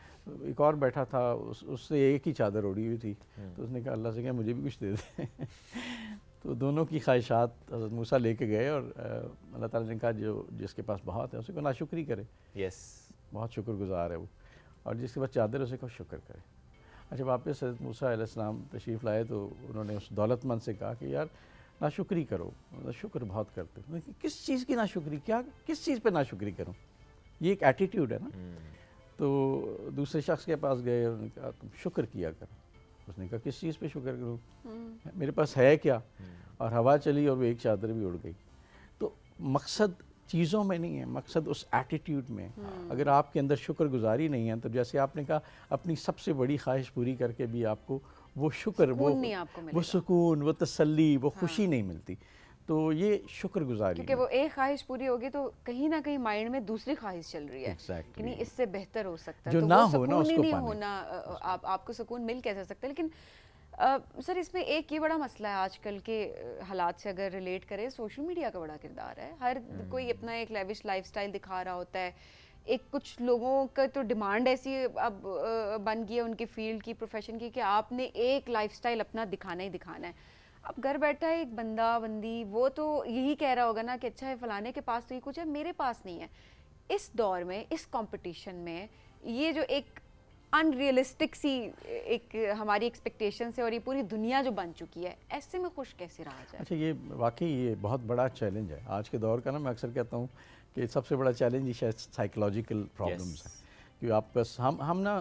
Speaker 4: एक और बैठा था, उससे एक ही चादर ओढ़ी हुई थी। तो उसने कहा अल्लाह से कहा मुझे भी कुछ दे दे तो दोनों की ख्वाहिशात हज़रत मूसा लेके गए और अल्लाह ताला ने कहा जो जिसके पास बहुत है उसे को नाशुक्री करे।
Speaker 2: यस,
Speaker 4: बहुत शुक्रगुजार है वो, और जिसके पास चादर है उसे को शुक्र करे। अच्छा, वापस हज़रत मूसा अलैहिस्सलाम तशरीफ़ लाए तो उन्होंने उस दौलतमंद से कहा कि यार नाशुक्री करो, शुक्र बहुत करते हो। किस चीज़ की नाशुक्री, क्या किस चीज़ पर नाशुक्री करूँ, ये एक एटीट्यूड है ना। तो दूसरे शख्स के पास गए और उन्होंने कहा तुम शुक्र किया करो। उसने कहा किस चीज़ पे शुक्र करूँ, मेरे पास है क्या। और हवा चली और वो एक चादर भी उड़ गई। तो मकसद चीज़ों में नहीं है, मकसद उस एटीट्यूड में है। अगर आपके अंदर शुक्रगुजारी नहीं है, तो जैसे आपने कहा अपनी सबसे बड़ी ख्वाहिश पूरी करके भी आपको वो शुक्र, वो सुकून, वो तसल्ली, वो खुशी नहीं मिलती। तो ये शुक्रगुजारी,
Speaker 1: क्योंकि वो एक ख्वाहिश पूरी होगी तो कहीं ना कहीं माइंड में दूसरी ख्वाहिश चल रही है कि नहीं इससे बेहतर हो सकता है,
Speaker 4: जो
Speaker 1: तो
Speaker 4: ना
Speaker 1: वो
Speaker 4: हो ना
Speaker 1: सुकून ही
Speaker 4: उसको
Speaker 1: नहीं
Speaker 4: पाने।
Speaker 1: होना। आपको सुकून मिल कैसे सकता है। लेकिन सर इसमें एक ये बड़ा मसला है आजकल के हालात से अगर रिलेट करें, सोशल मीडिया का बड़ा किरदार है। हर कोई अपना एक लेविश लाइफस्टाइल दिखा रहा होता है। एक कुछ लोगों का तो डिमांड ऐसी अब बन गई है उनकी फील्ड की, प्रोफेशन की, कि आपने एक लाइफस्टाइल अपना दिखाना ही दिखाना है। अब घर बैठा है एक बंदा बंदी, वो तो यही कह रहा होगा ना कि अच्छा है फलाने के पास तो ये कुछ है, मेरे पास नहीं है। इस दौर में, इस कंपटीशन में, ये जो एक अनरियलिस्टिक सी एक हमारी एक्सपेक्टेशन है और ये पूरी दुनिया जो बन चुकी है, ऐसे में खुश कैसे रहा जाए।
Speaker 4: अच्छा, ये वाकई ये बहुत बड़ा चैलेंज है आज के दौर का ना। मैं अक्सर कहता हूँ कि सबसे बड़ा चैलेंज ही शायद साइकोलॉजिकल प्रॉब्लम्स है। कि आप बस हम ना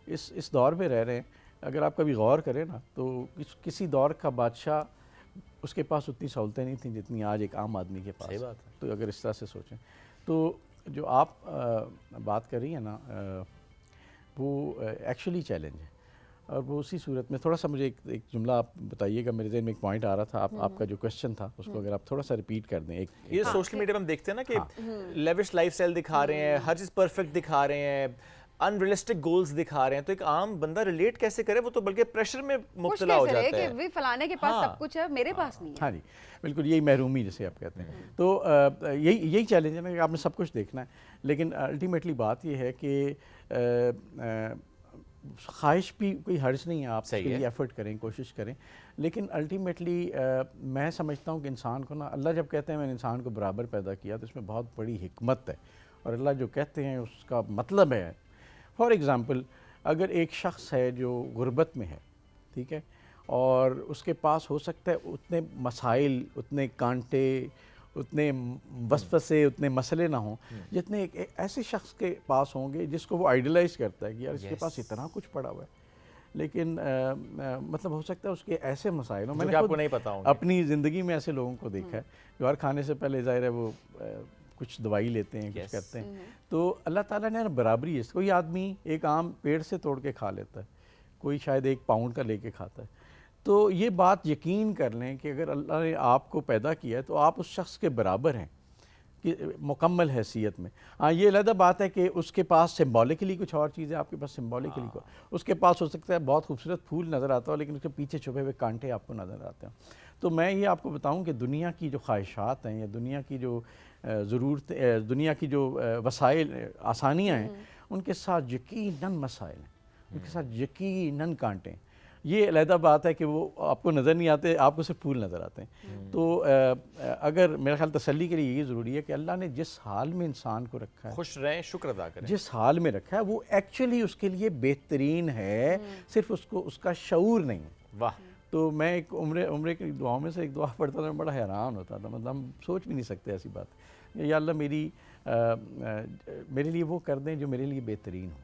Speaker 4: इस दौर में रह रहे हैं। अगर आप कभी गौर करें ना, तो किसी दौर का बादशाह, उसके पास उतनी सहूलतें नहीं थी जितनी आज एक आम आदमी के पास।
Speaker 2: सही बात है।
Speaker 4: तो अगर इस तरह से सोचें, तो जो आप बात कर रही हैं ना, वो एक्चुअली चैलेंज है। और वो उसी सूरत में थोड़ा सा मुझे एक जुमला आप बताइएगा, मेरे ज़हन में एक पॉइंट आ रहा था, आपका जो क्वेश्चन था उसको अगर आप थोड़ा सा रिपीट कर दें।
Speaker 2: ये सोशल मीडिया पे हम देखते हैं ना कि लेविश लाइफस्टाइल दिखा रहे हैं, हर चीज़ परफेक्ट दिखा रहे हैं, अनरियलिस्टिक गोल्स दिखा रहे हैं। तो एक आम बंदा रिलेट कैसे करे, वो तो बल्कि प्रेशर में मुब्तला हो जाता है
Speaker 1: कि फलाने के पास सब कुछ है, मेरे पास नहीं है।
Speaker 4: हाँ जी, बिल्कुल, यही महरूमी जिसे आप कहते हैं। तो यही चैलेंज है ना कि आपने सब कुछ देखना है। लेकिन अल्टीमेटली बात ये है कि ख्वाहिश भी कोई हर्ज नहीं है, आप उसके लिए एफर्ट करें, कोशिश करें। लेकिन अल्टीमेटली मैं समझता हूँ कि इंसान को ना, अल्लाह जब कहते हैं मैंने इंसान को बराबर पैदा किया, तो इसमें बहुत बड़ी हिकमत है। और अल्लाह जो कहते हैं उसका मतलब है, फॉर एग्ज़ाम्पल अगर एक शख्स है जो गुर्बत में है, ठीक है, और उसके पास हो सकता है उतने मसाइल, उतने कांटे, उतने वसवसे, उतने मसले ना हों जितने एक ऐसे शख्स के पास होंगे जिसको वो आइडलाइज करता है कि यार इसके पास इतना कुछ पड़ा हुआ है। लेकिन मतलब हो सकता है उसके ऐसे मसाइल हो, मैंने
Speaker 2: आपको नहीं पता होंगे।
Speaker 4: अपनी ज़िंदगी में ऐसे लोगों को देखा है जो हर खाने से पहले ज़ाहिर है वो कुछ दवाई लेते हैं, कुछ करते हैं। तो अल्लाह ताला ने बराबरी है। कोई आदमी एक आम पेड़ से तोड़ के खा लेता है, कोई शायद 1 पाउंड का लेके खाता है। तो ये बात यकीन कर लें कि अगर अल्लाह ने आपको पैदा किया है तो आप उस शख्स के बराबर हैं कि मुकम्मल हैसियत में। हाँ, ये अलग बात है कि उसके पास सिम्बॉलिकली कुछ और चीज़ है, आपके पास सिम्बॉलिकली को उसके पास हो सकता है बहुत खूबसूरत फूल नज़र आता हो, लेकिन उसके पीछे छुपे हुए कांटे आपको नज़र आते हैं। तो मैं ये आपको बताऊं कि दुनिया की जो ख्वाहिशात हैं या दुनिया की जो ज़रूरतें, दुनिया की जो वसाइल आसानियाँ हैं, उनके साथ यकीनन मसाइल हैं, उनके साथ यकीनन कांटे हैं। ये अलहदा बात है कि वो आपको नज़र नहीं आते, आपको सिर्फ फूल नज़र आते हैं। तो अगर मेरा ख्याल तसल्ली के लिए ये ज़रूरी है कि अल्लाह ने जिस हाल में इंसान को रखा है,
Speaker 2: खुश रहें, शुक्र अदा करें।
Speaker 4: जिस हाल में रखा है वो एक्चुअली उसके लिए बेहतरीन है, सिर्फ उसको उसका शऊर नहीं है।
Speaker 2: वाह।
Speaker 4: तो मैं एक उम्रे की दुआओं में से एक दुआ पढ़ता था, बड़ा हैरान होता था, मतलब हम सोच भी नहीं सकते ऐसी बात। या अल्लाह मेरे लिए वो कर दें जो मेरे लिए बेहतरीन हो,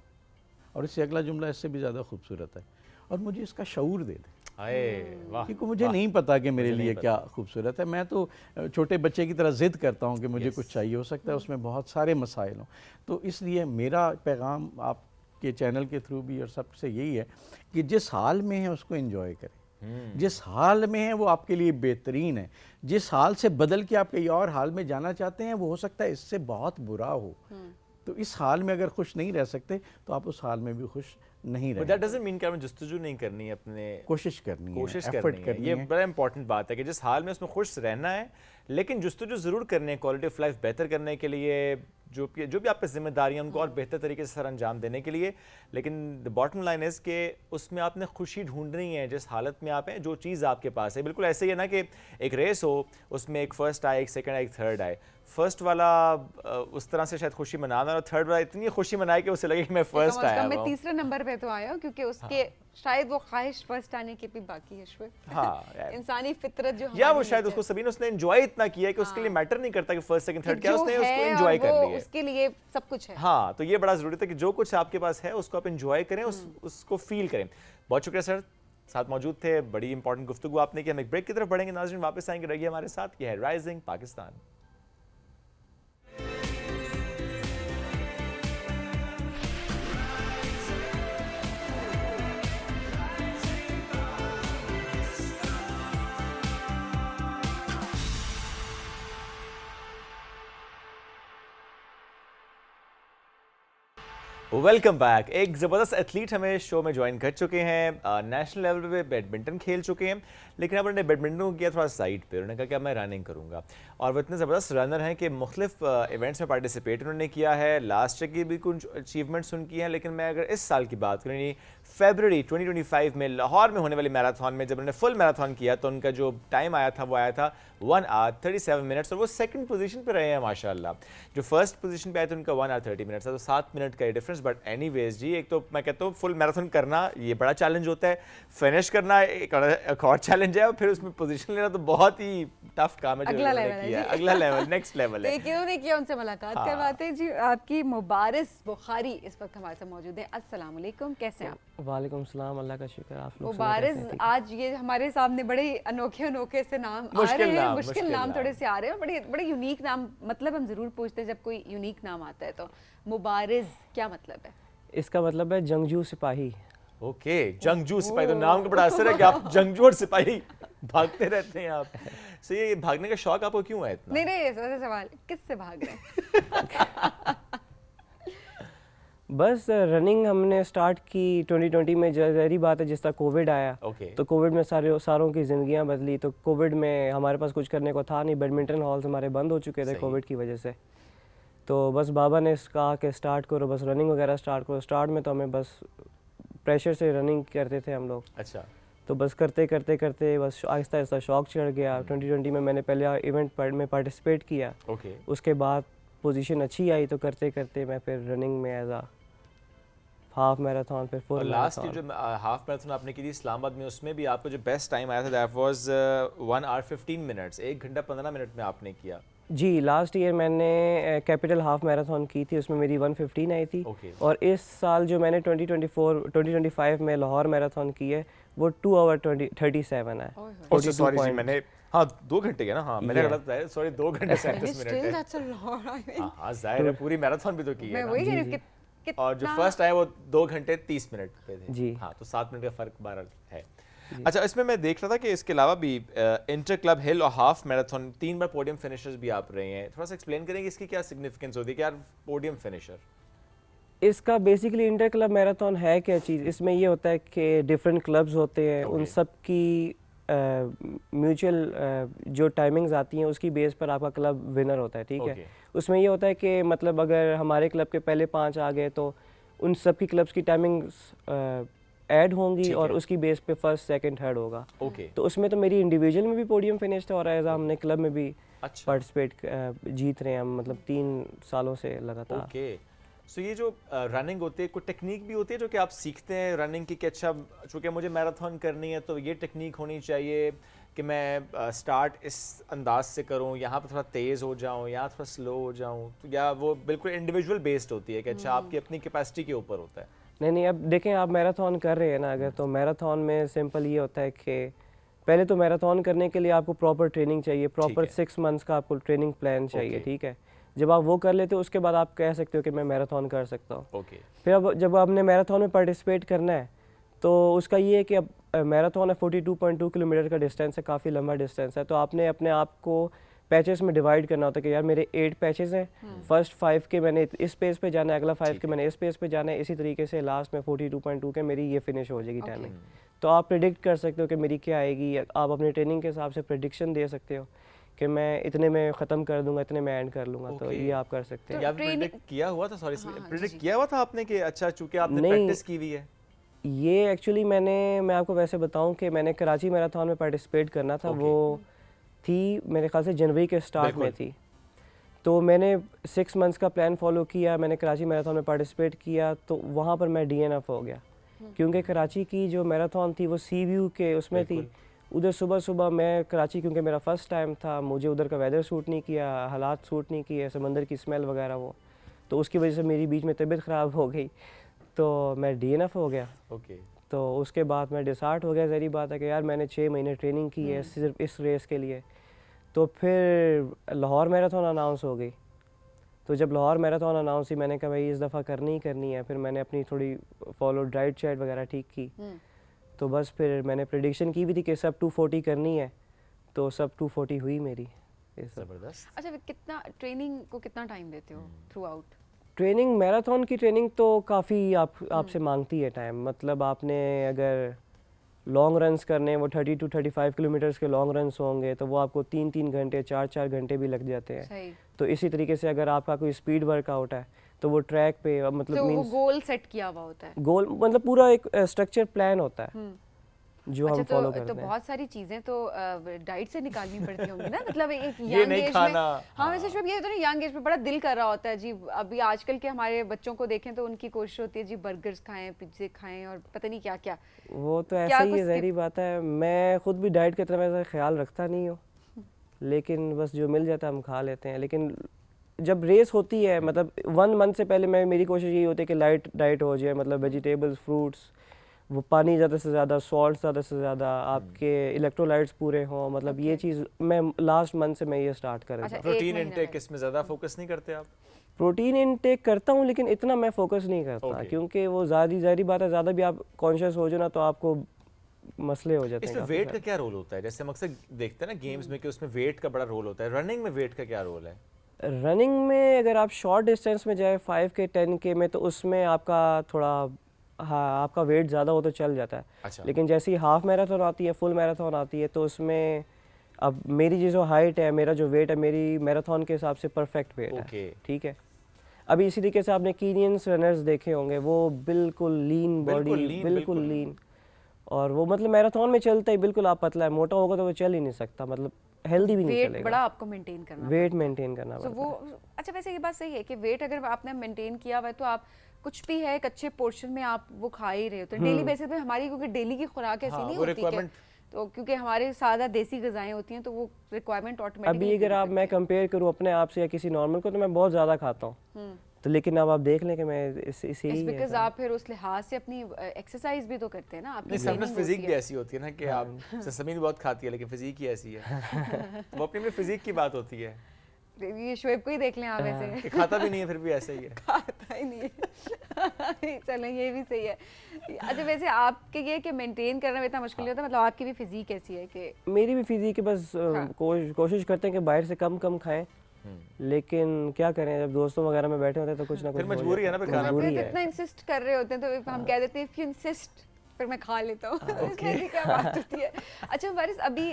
Speaker 4: और इससे अगला जुमला इससे भी ज़्यादा खूबसूरत है, और मुझे इसका शऊर दे दें।
Speaker 2: वाह,
Speaker 4: क्योंकि मुझे नहीं पता कि मेरे लिए क्या खूबसूरत है। मैं तो छोटे बच्चे की तरह ज़िद करता हूँ कि मुझे कुछ चाहिए, हो सकता है उसमें बहुत सारे मसाइल हों। तो इसलिए मेरा पैगाम आपके चैनल के थ्रू भी और सबसे यही है कि जिस हाल में है उसको एंजॉय करें, जिस हाल में है वो आपके लिए बेहतरीन है। जिस हाल से बदल के आप कहीं और हाल में जाना चाहते हैं वो हो सकता है इससे बहुत बुरा हो। तो इस हाल में अगर खुश नहीं रह सकते तो आप उस हाल में भी खुश नहीं रहे।
Speaker 2: दैट डजंट मीन कि हमें जस्तजू नहीं करनी है, अपने
Speaker 4: कोशिश करनी है,
Speaker 2: एफर्ट करनी है। ये बड़ा इंपॉर्टेंट बात है कि जिस हाल में उसमें खुश रहना है, लेकिन जस्तजू ज़रूर करनी है क्वालिटी ऑफ लाइफ बेहतर करने के लिए, जो भी आप पे जिम्मेदारियाँ उनको और बेहतर तरीके से सर अंजाम देने के लिए। लेकिन द बॉटम लाइन इज़ कि उसमें आपने खुशी ढूंढनी है जिस हालत में आप हैं, जो चीज़ आपके पास है। बिल्कुल ऐसे ही है ना कि एक रेस हो, उसमें एक फर्स्ट आए, एक सेकंड आए, एक थर्ड आए। फर्स्ट वाला उस तरह से शायद खुशी मनाना, और थर्ड वाला इतनी खुशी मनाए कि उसे लगे कि मैं फर्स्ट आया हूं।
Speaker 1: मैं तीसरे नंबर पे तो आया हूं, क्योंकि उसके शायद वो ख्वाहिश फर्स्ट आने की भी बाकी है।
Speaker 2: हाँ,
Speaker 1: इंसानी फितरत जो
Speaker 2: या वो शायद उसको सभी ने उसने एंजॉय इतना किया कि उसके लिए मैटर नहीं करता कि फर्स्ट सेकंड थर्ड क्या, उसने उसको एंजॉय कर लिया,
Speaker 1: उसके लिए सब कुछ है।
Speaker 2: हाँ, तो ये बड़ा जरूरी था कि जो कुछ आपके पास है उसको आप एंजॉय करें, उसको फील करें। बहुत शुक्रिया सर, साथ मौजूद थे, बड़ी इंपॉर्टेंट गुफ्तगू आपने की। हम एक ब्रेक की तरफ बढ़ेंगे, नाज़रीन वापस आएंगे, रहिए हमारे साथ। यह है राइजिंग पाकिस्तान। Welcome back. एक ज़बरदस्त एथलीट हमें शो में ज्वाइन कर चुके हैं, नेशनल लेवल पे बैडमिंटन खेल चुके हैं, लेकिन अब उन्होंने बैडमिंटन को किया थोड़ा साइड पे। उन्होंने कहा कि अब मैं रनिंग करूंगा, और वो इतने ज़बरदस्त रनर हैं कि मुख्तलिफ इवेंट्स में पार्टिसिपेट उन्होंने किया है। लास्ट ईयर की भी कुछ अचीवमेंट्स उनकी हैं, लेकिन मैं अगर इस साल की बात करूँ, फरवरी 2025 में लाहौर में होने वाली मैराथन में जब उन्होंने फुल मैराथन किया तो उनका जो टाइम आया था वो आया था 1 hour 37 minutes, और वो सेकंड पोजीशन पे रहे हैं माशाल्लाह। जो फर्स्ट पोजीशन पे आया था उनका 1 hour 30 minutes था, तो 7 मिनट का डिफरेंस। बट एनीवेज जी, एक तो मैं कहता हूँ फुल मैराथन करना ये बड़ा चैलेंज होता है, फिनिश करना एक और चैलेंज है, और फिर उसमें पोजीशन लेना तो बहुत ही टफ काम है।
Speaker 1: अगला लेवल,
Speaker 2: नेक्स्ट लेवल है।
Speaker 1: इन्होंने किया, उनसे मुलाकात करवाते हैं जी। आपकी मुबारिस बुखारी इस वक्त हमारे साथ मौजूद है। अस्सलाम वालेकुम, कैसे हैं आप?
Speaker 5: वालेकुम सलाम, अल्लाह का शुक्र। आप लोग
Speaker 1: मुबारिस, आज ये हमारे सामने बड़े अनोखे से नाम आ रहे हैं, मुश्किल नाम थोड़े से आ रहे हैं, बड़े यूनिक नाम। मतलब हम जरूर पूछते हैं जब कोई यूनिक नाम आता है तो मुबारिस क्या मतलब है?
Speaker 5: इसका मतलब है जंगजू सिपाही।
Speaker 2: ओके, जंगजू सिपाही, तो नाम का बड़ा असर है कि आप जंगजू और सिपाही भागते रहते हैं आप। सो ये भागने का शौक आपको क्यों है इतना?
Speaker 1: नहीं, ऐसा सवाल, किससे भाग रहे हैं?
Speaker 5: बस रनिंग हमने स्टार्ट की 2020 में। जहरी बात है, जिस तरह कोविड आया, तो कोविड में सारों की ज़िंदगियां बदली। तो कोविड में हमारे पास कुछ करने को था नहीं, बैडमिंटन हॉल्स हमारे बंद हो चुके थे कोविड की वजह से। तो बस बाबा ने कहा कि स्टार्ट करो, बस रनिंग वगैरह स्टार्ट करो। स्टार्ट में तो हमें बस प्रेशर से रनिंग करते थे हम लोग।
Speaker 2: अच्छा।
Speaker 5: तो बस करते बस आहिस्ता आहिस्ता शौक चढ़ गया। 2020 में मैंने पहले इवेंट में पार्टिसिपेट किया। उसके बाद पोजीशन अच्छी आई, तो करते करते मैं फिर रनिंग में एज हाफ मैराथन, फिर फुल।
Speaker 2: लास्ट की जो हाफ मैराथन आपने की थी इस्लामाबाद में, उसमें भी आपको जो बेस्ट टाइम आया था दैट वाज 1 hour 15 minutes, 1 घंटा 15 मिनट में आपने किया।
Speaker 5: जी, लास्ट ईयर मैंने कैपिटल हाफ मैराथन की थी, उसमें मेरी 1:15 आई थी। और इस साल जो मैंने 2025 में लाहौर मैराथन की है वो 2 hour 37 है।
Speaker 2: सॉरी जी, मैंने 2 घंटे क्या ना, मैंने गलत बताया, सॉरी 2 घंटे 37 मिनट है। हाँ, जाहिर है पूरी मैराथन भी तो की है ना।
Speaker 1: वही कह रही हूं,
Speaker 2: और जो फर्स्ट आया वो 2 घंटे 30 मिनट पे थे
Speaker 5: जी।
Speaker 2: हाँ, तो 7 मिनट का फर्क 12 है। अच्छा, इसमें मैं देख रहा था कि इसके अलावा भी इंटर क्लब हिल और हाफ मैराथन 3 बार पोडियम फिनिशर्स भी आप रहे हैं, थोड़ा सा एक्सप्लेन करेंगे इसकी क्या सिग्निफिकेंस होती है कि यार पोडियम फिनिशर?
Speaker 5: इसका बेसिकली इंटर क्लब मैराथन है क्या चीज़, इसमें ये होता है कि डिफरेंट क्लब्स होते हैं, उन सब की म्यूचुअल जो टाइमिंग्स आती हैं उसकी बेस पर आपका क्लब विनर होता है, ठीक है। उसमें ये होता है कि मतलब अगर हमारे क्लब के पहले 5 आ गए तो उन सब की क्लब्स की टाइमिंग्स ऐड होंगी और उसकी बेस पे फर्स्ट सेकंड थर्ड होगा। तो उसमें तो मेरी इंडिविजुअल में भी पोडियम फिनिश था और एज हमने क्लब में भी पार्टिसिपेट जीत रहे हैं हम, मतलब 3 सालों से लगातार।
Speaker 2: सो ये जो रनिंग होती है, कोई टेक्निक भी होती है जो कि आप सीखते हैं रनिंग की कि अच्छा चूँकि मुझे मैराथन करनी है तो ये टेक्निक होनी चाहिए कि मैं स्टार्ट इस अंदाज से करूं, यहाँ पर थोड़ा तेज़ हो जाऊं, यहाँ थोड़ा स्लो हो जाऊं, तो या वो बिल्कुल इंडिविजुअल बेस्ड होती है कि अच्छा आपकी अपनी कैपेसिटी के ऊपर होता है?
Speaker 5: नहीं, अब देखें आप मैराथन कर रहे हैं ना अगर, तो मैराथन में सिंपल ये होता है कि पहले तो मैराथन करने के लिए आपको प्रॉपर ट्रेनिंग चाहिए, प्रॉपर 6 मंथ्स का आपको ट्रेनिंग प्लान चाहिए, ठीक है। जब आप वो कर लेते हो उसके बाद आप कह सकते हो कि मैं मैराथन कर सकता हूँ। फिर अब जब आपने मैराथन में पार्टिसिपेट करना है तो उसका ये है कि अब मैराथन है 42.2 किलोमीटर का डिस्टेंस है, काफ़ी लंबा डिस्टेंस है, तो आपने अपने आप को पैचेस में डिवाइड करना होता है कि यार मेरे 8 पैचेस हैं, फर्स्ट 5 के मैंने इस पेस पे जाना है, अगला 5 के मैंने इस पेस पे जाना है, इसी तरीके से लास्ट में 42.2 के मेरी ये फिनिश हो जाएगी टाइमिंग। तो आप प्रेडिक्ट कर सकते हो कि मेरी क्या आएगी, आप अपने ट्रेनिंग के हिसाब से प्रेडिक्शन दे सकते हो कि मैं इतने में ख़त्म कर दूंगा, इतने में एंड कर लूंगा। तो ये आप कर सकते हैं।
Speaker 2: प्रेडिक्ट किया हुआ था, प्रेडिक्ट किया हुआ था आपने कि अच्छा चूंकि आपने प्रैक्टिस की हुई है?
Speaker 5: ये एक्चुअली मैं आपको वैसे बताऊं कि मैंने कराची मैराथन में पार्टिसिपेट करना था, वो थी मेरे ख्याल से जनवरी के स्टार्ट में थी। तो मैंने 6 मंथ्स का प्लान फॉलो किया, मैंने कराची मैराथन में पार्टिसिपेट किया, तो वहाँ पर मैं DNF हो गया क्योंकि कराची की जो मैराथन थी वो सी व्यू के उसमें थी। उधर सुबह मैं कराची, क्योंकि मेरा फर्स्ट टाइम था, मुझे उधर का वेदर सूट नहीं किया, हालात सूट नहीं किए, समंदर की स्मेल वगैरह वो, तो उसकी वजह से मेरी बीच में तबीयत ख़राब हो गई, तो मैं DNF हो गया। तो उसके बाद मैं डिसहार्ट हो गया। ज़हरी बात है कि यार मैंने 6 महीने ट्रेनिंग की है सिर्फ इस रेस के लिए। तो फिर लाहौर मैराथन अनाउंस हो गई, तो जब लाहौर मैराथन अनाउंस हुई मैंने कहा भाई इस दफ़ा करनी ही करनी है। फिर मैंने अपनी थोड़ी फॉलो डाइट चाइट वगैरह ठीक की, तो बस फिर मैंने प्रेडिक्शन की भी थी कि सब 240 करनी है, तो सब 240 हुई मेरी।
Speaker 2: ज़बरदस्त।
Speaker 1: अच्छा, कितना ट्रेनिंग को कितना टाइम देते हो थ्रू आउट?
Speaker 5: ट्रेनिंग, मैराथन की ट्रेनिंग तो काफ़ी आपसे मांगती है टाइम। मतलब आपने अगर लॉन्ग रन्स करने, वो 30 to 35 किलोमीटर्स के लॉन्ग रन्स होंगे तो वो आपको 3-3 घंटे 4-4 घंटे भी लग जाते हैं। तो इसी तरीके से अगर आपका कोई स्पीड वर्कआउट है तो वो ट्रैक पे मतलब
Speaker 1: तो वो गोल सेट किया हुआ होता है,
Speaker 5: गोल मतलब पूरा एक स्ट्रक्चर प्लान होता है जो हम फॉलो करते हैं।
Speaker 1: तो बहुत सारी चीजें तो डाइट से निकालनी पड़ती होंगी ना, मतलब एक
Speaker 2: ये
Speaker 1: यंग
Speaker 2: नहीं
Speaker 1: एज
Speaker 2: खाना।
Speaker 1: में। हाँ वैसे शब ये तो ना यंग एज में बड़ा दिल कर रहा होता है जी। अभी आजकल के हमारे बच्चों को देखें तो उनकी कोशिश होती है जी बर्गर्स खाएं, पिज्जे खाएं और पता नहीं क्या क्या।
Speaker 5: वो तो ऐसा ही है, ज़हरी बात है। मैं खुद भी डाइट की तरफ ऐसा ख्याल रखता नहीं हूँ, लेकिन बस जो मिल जाता है हम खा लेते हैं। लेकिन जब रेस होती है, मतलब 1 मंथ से पहले मेरी कोशिश यही होती है कि लाइट डाइट हो जाए, मतलब वेजिटेबल्स, फ्रूट्स, वो पानी ज़्यादा से ज़्यादा, सॉल्ट ज़्यादा से ज़्यादा, आपके इलेक्ट्रोलाइट्स पूरे हों, मतलब ये चीज़ मैं लास्ट मंथ से मैं ये स्टार्ट कर रहा था।
Speaker 2: प्रोटीन इनटेक इसमें ज़्यादा फोकस नहीं करते आप?
Speaker 5: प्रोटीन इनटेक करता हूँ लेकिन इतना मैं फोकस नहीं करता, क्योंकि वो ज़ाहिरी बात है, ज़्यादा भी आप कॉन्शियस हो जाओ ना तो आपको मसले हो जाते हैं।
Speaker 2: इसमें वेट का क्या रोल होता है? जैसे हम अक्सर देखते हैं ना गेम्स में कि उसमें वेट का बड़ा रोल होता है, रनिंग में वेट का क्या रोल है?
Speaker 5: रनिंग में अगर आप शॉर्ट डिस्टेंस में जाए 5K 10K में, तो उसमें आपका थोड़ा आपका वेट ज़्यादा हो तो चल जाता है।
Speaker 2: अच्छा।
Speaker 5: लेकिन जैसे ही हाफ मैराथन आती है, फुल मैराथन आती है, तो उसमें अब मेरी जो हाइट है, मेरा जो वेट है, मेरी मैराथन के हिसाब से परफेक्ट वेट है, ठीक है। अभी इसी तरीके से आपने कीनियंस रनर्स देखे होंगे, वो बिल्कुल लीन बॉडी, बिल्कुल लीन, और वो मतलब मैराथन में चलता ही बिल्कुल आप पतला है, मोटा होगा तो वो चल ही नहीं सकता, मतलब हेल्दी भी नहीं चलेगा।
Speaker 1: वेट बड़ा आपको मेंटेन करना,
Speaker 5: वेट मेंटेन करना
Speaker 1: पड़ता है। वो अच्छा, वैसे ये बात सही है कि वेट अगर आपने मेंटेन किया हुआ है तो आप कुछ भी है एक अच्छे पोर्शन में आप वो खा ही रहे हो। तो डेली बेसिस पे हमारी, क्योंकि डेली की खुराक ऐसी नहीं होती है, तो क्योंकि हमारे सादा देसी गजाएं होती हैं तो वो रिक्वायरमेंट ऑटोमेटिकली।
Speaker 5: अभी अगर मैं कंपेयर करूं अपने आप से या किसी नॉर्मल को, तो मैं बहुत ज़्यादा खाता हूं, तो लेकिन अब आप देख लें कि मैं इसी
Speaker 1: बिकॉज़ आप फिर उस लिहाज से अपनी एक्सरसाइज भी तो करते हैं ना, आपकी
Speaker 2: सरफेस फिजिक भी ऐसी होती है ना कि आप समीन बहुत खाती है लेकिन फिजिक ही ऐसी है। वो अपनी फिजिक की बात होती है।
Speaker 1: ये शोएब को ही देख लें आप ऐसे
Speaker 2: ये खाता भी नहीं है फिर भी ऐसे ही है।
Speaker 1: खाता ही नहीं है। चलें ये भी सही है। अच्छा वैसे आपके ये कि मेंटेन करना इतना मुश्किल होता है, मतलब आपकी भी फिजिक ऐसी है कि?
Speaker 5: मेरी भी फिजिक है, बस
Speaker 1: हाँ।
Speaker 5: कोशिश करते हैं कि बाहर से कम कम खाएं, लेकिन क्या करें जब दोस्तों वगैरह में बैठे होते हैं तो कुछ ना कुछ
Speaker 2: फिर मजबूरी है ना फिर खाना
Speaker 5: मजबूरी
Speaker 2: भी
Speaker 1: तो
Speaker 5: है।
Speaker 1: इतना इंसिस्ट कर रहे होते हैं तो हम कह देते हैं इफ यू इंसिस्ट फिर मैं खा लेता हूँ। इसमें ऐसी क्या बात होती है? अच्छा वारिस अभी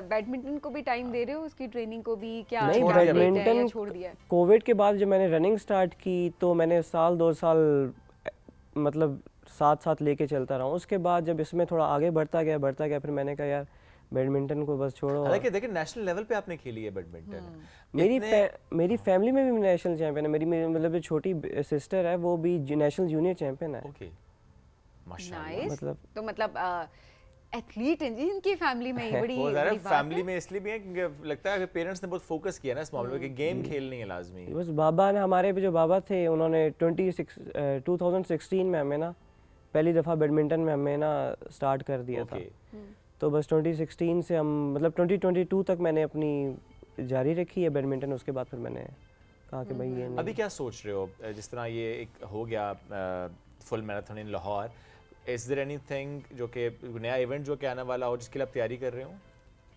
Speaker 1: बैडमिंटन को भी टाइम दे रहे हो, उसकी ट्रेनिंग को भी, क्या
Speaker 5: नहीं,
Speaker 1: क्या update है या
Speaker 5: बैडमिंटन
Speaker 1: छोड़ दिया है?
Speaker 5: कोविड के बाद जब मैंने रनिंग स्टार्ट की तो मैंने साल 2 साल मतलब साथ साथ लेके चलता रहा हूँ। उसके बाद जब इसमें थोड़ा आगे बढ़ता गया फिर मैंने कहा यार बैडमिंटन को बस छोड़ो।
Speaker 2: हालांकि देखिए नेशनल लेवल पे आपने खेली है बैडमिंटन।
Speaker 5: मेरी फैमिली में भी नेशनल चैंपियन है। मेरी मतलब जो छोटी सिस्टर है वो भी नेशनल जूनियर चैंपियन है।
Speaker 2: ओके माशाल्लाह।
Speaker 1: नाइस।
Speaker 5: मतलब-
Speaker 1: तो मतलब एथलीट हैं जी इनकी फैमिली में, ये बड़ी
Speaker 2: वो ज़रा
Speaker 1: बड़ी बात
Speaker 2: फैमिली
Speaker 1: है।
Speaker 2: में इसलिए भी है क्योंकि लगता है कि पेरेंट्स ने बहुत फोकस किया ना इस मामले में कि गेम खेलनी है लाजमी।
Speaker 5: बस बाबा ने, हमारे भी जो बाबा थे उन्होंने 2016 में हमें ना पहली दफ़ा बैडमिंटन में हमें ना स्टार्ट कर दिया था।
Speaker 2: ओके
Speaker 5: तो बस 2016 से हम मतलब 2022 तक मैंने अपनी जारी रखी है बैडमिंटन। उसके बाद फिर मैंने कहा कि भाई ये
Speaker 2: अभी
Speaker 5: नहीं।
Speaker 2: क्या सोच रहे हो जिस तरह ये एक हो गया full marathon in Lahore, is there anything जो कि नया इवेंट जो कि आने वाला हो जिसके लिए आप तैयारी कर रहे हो?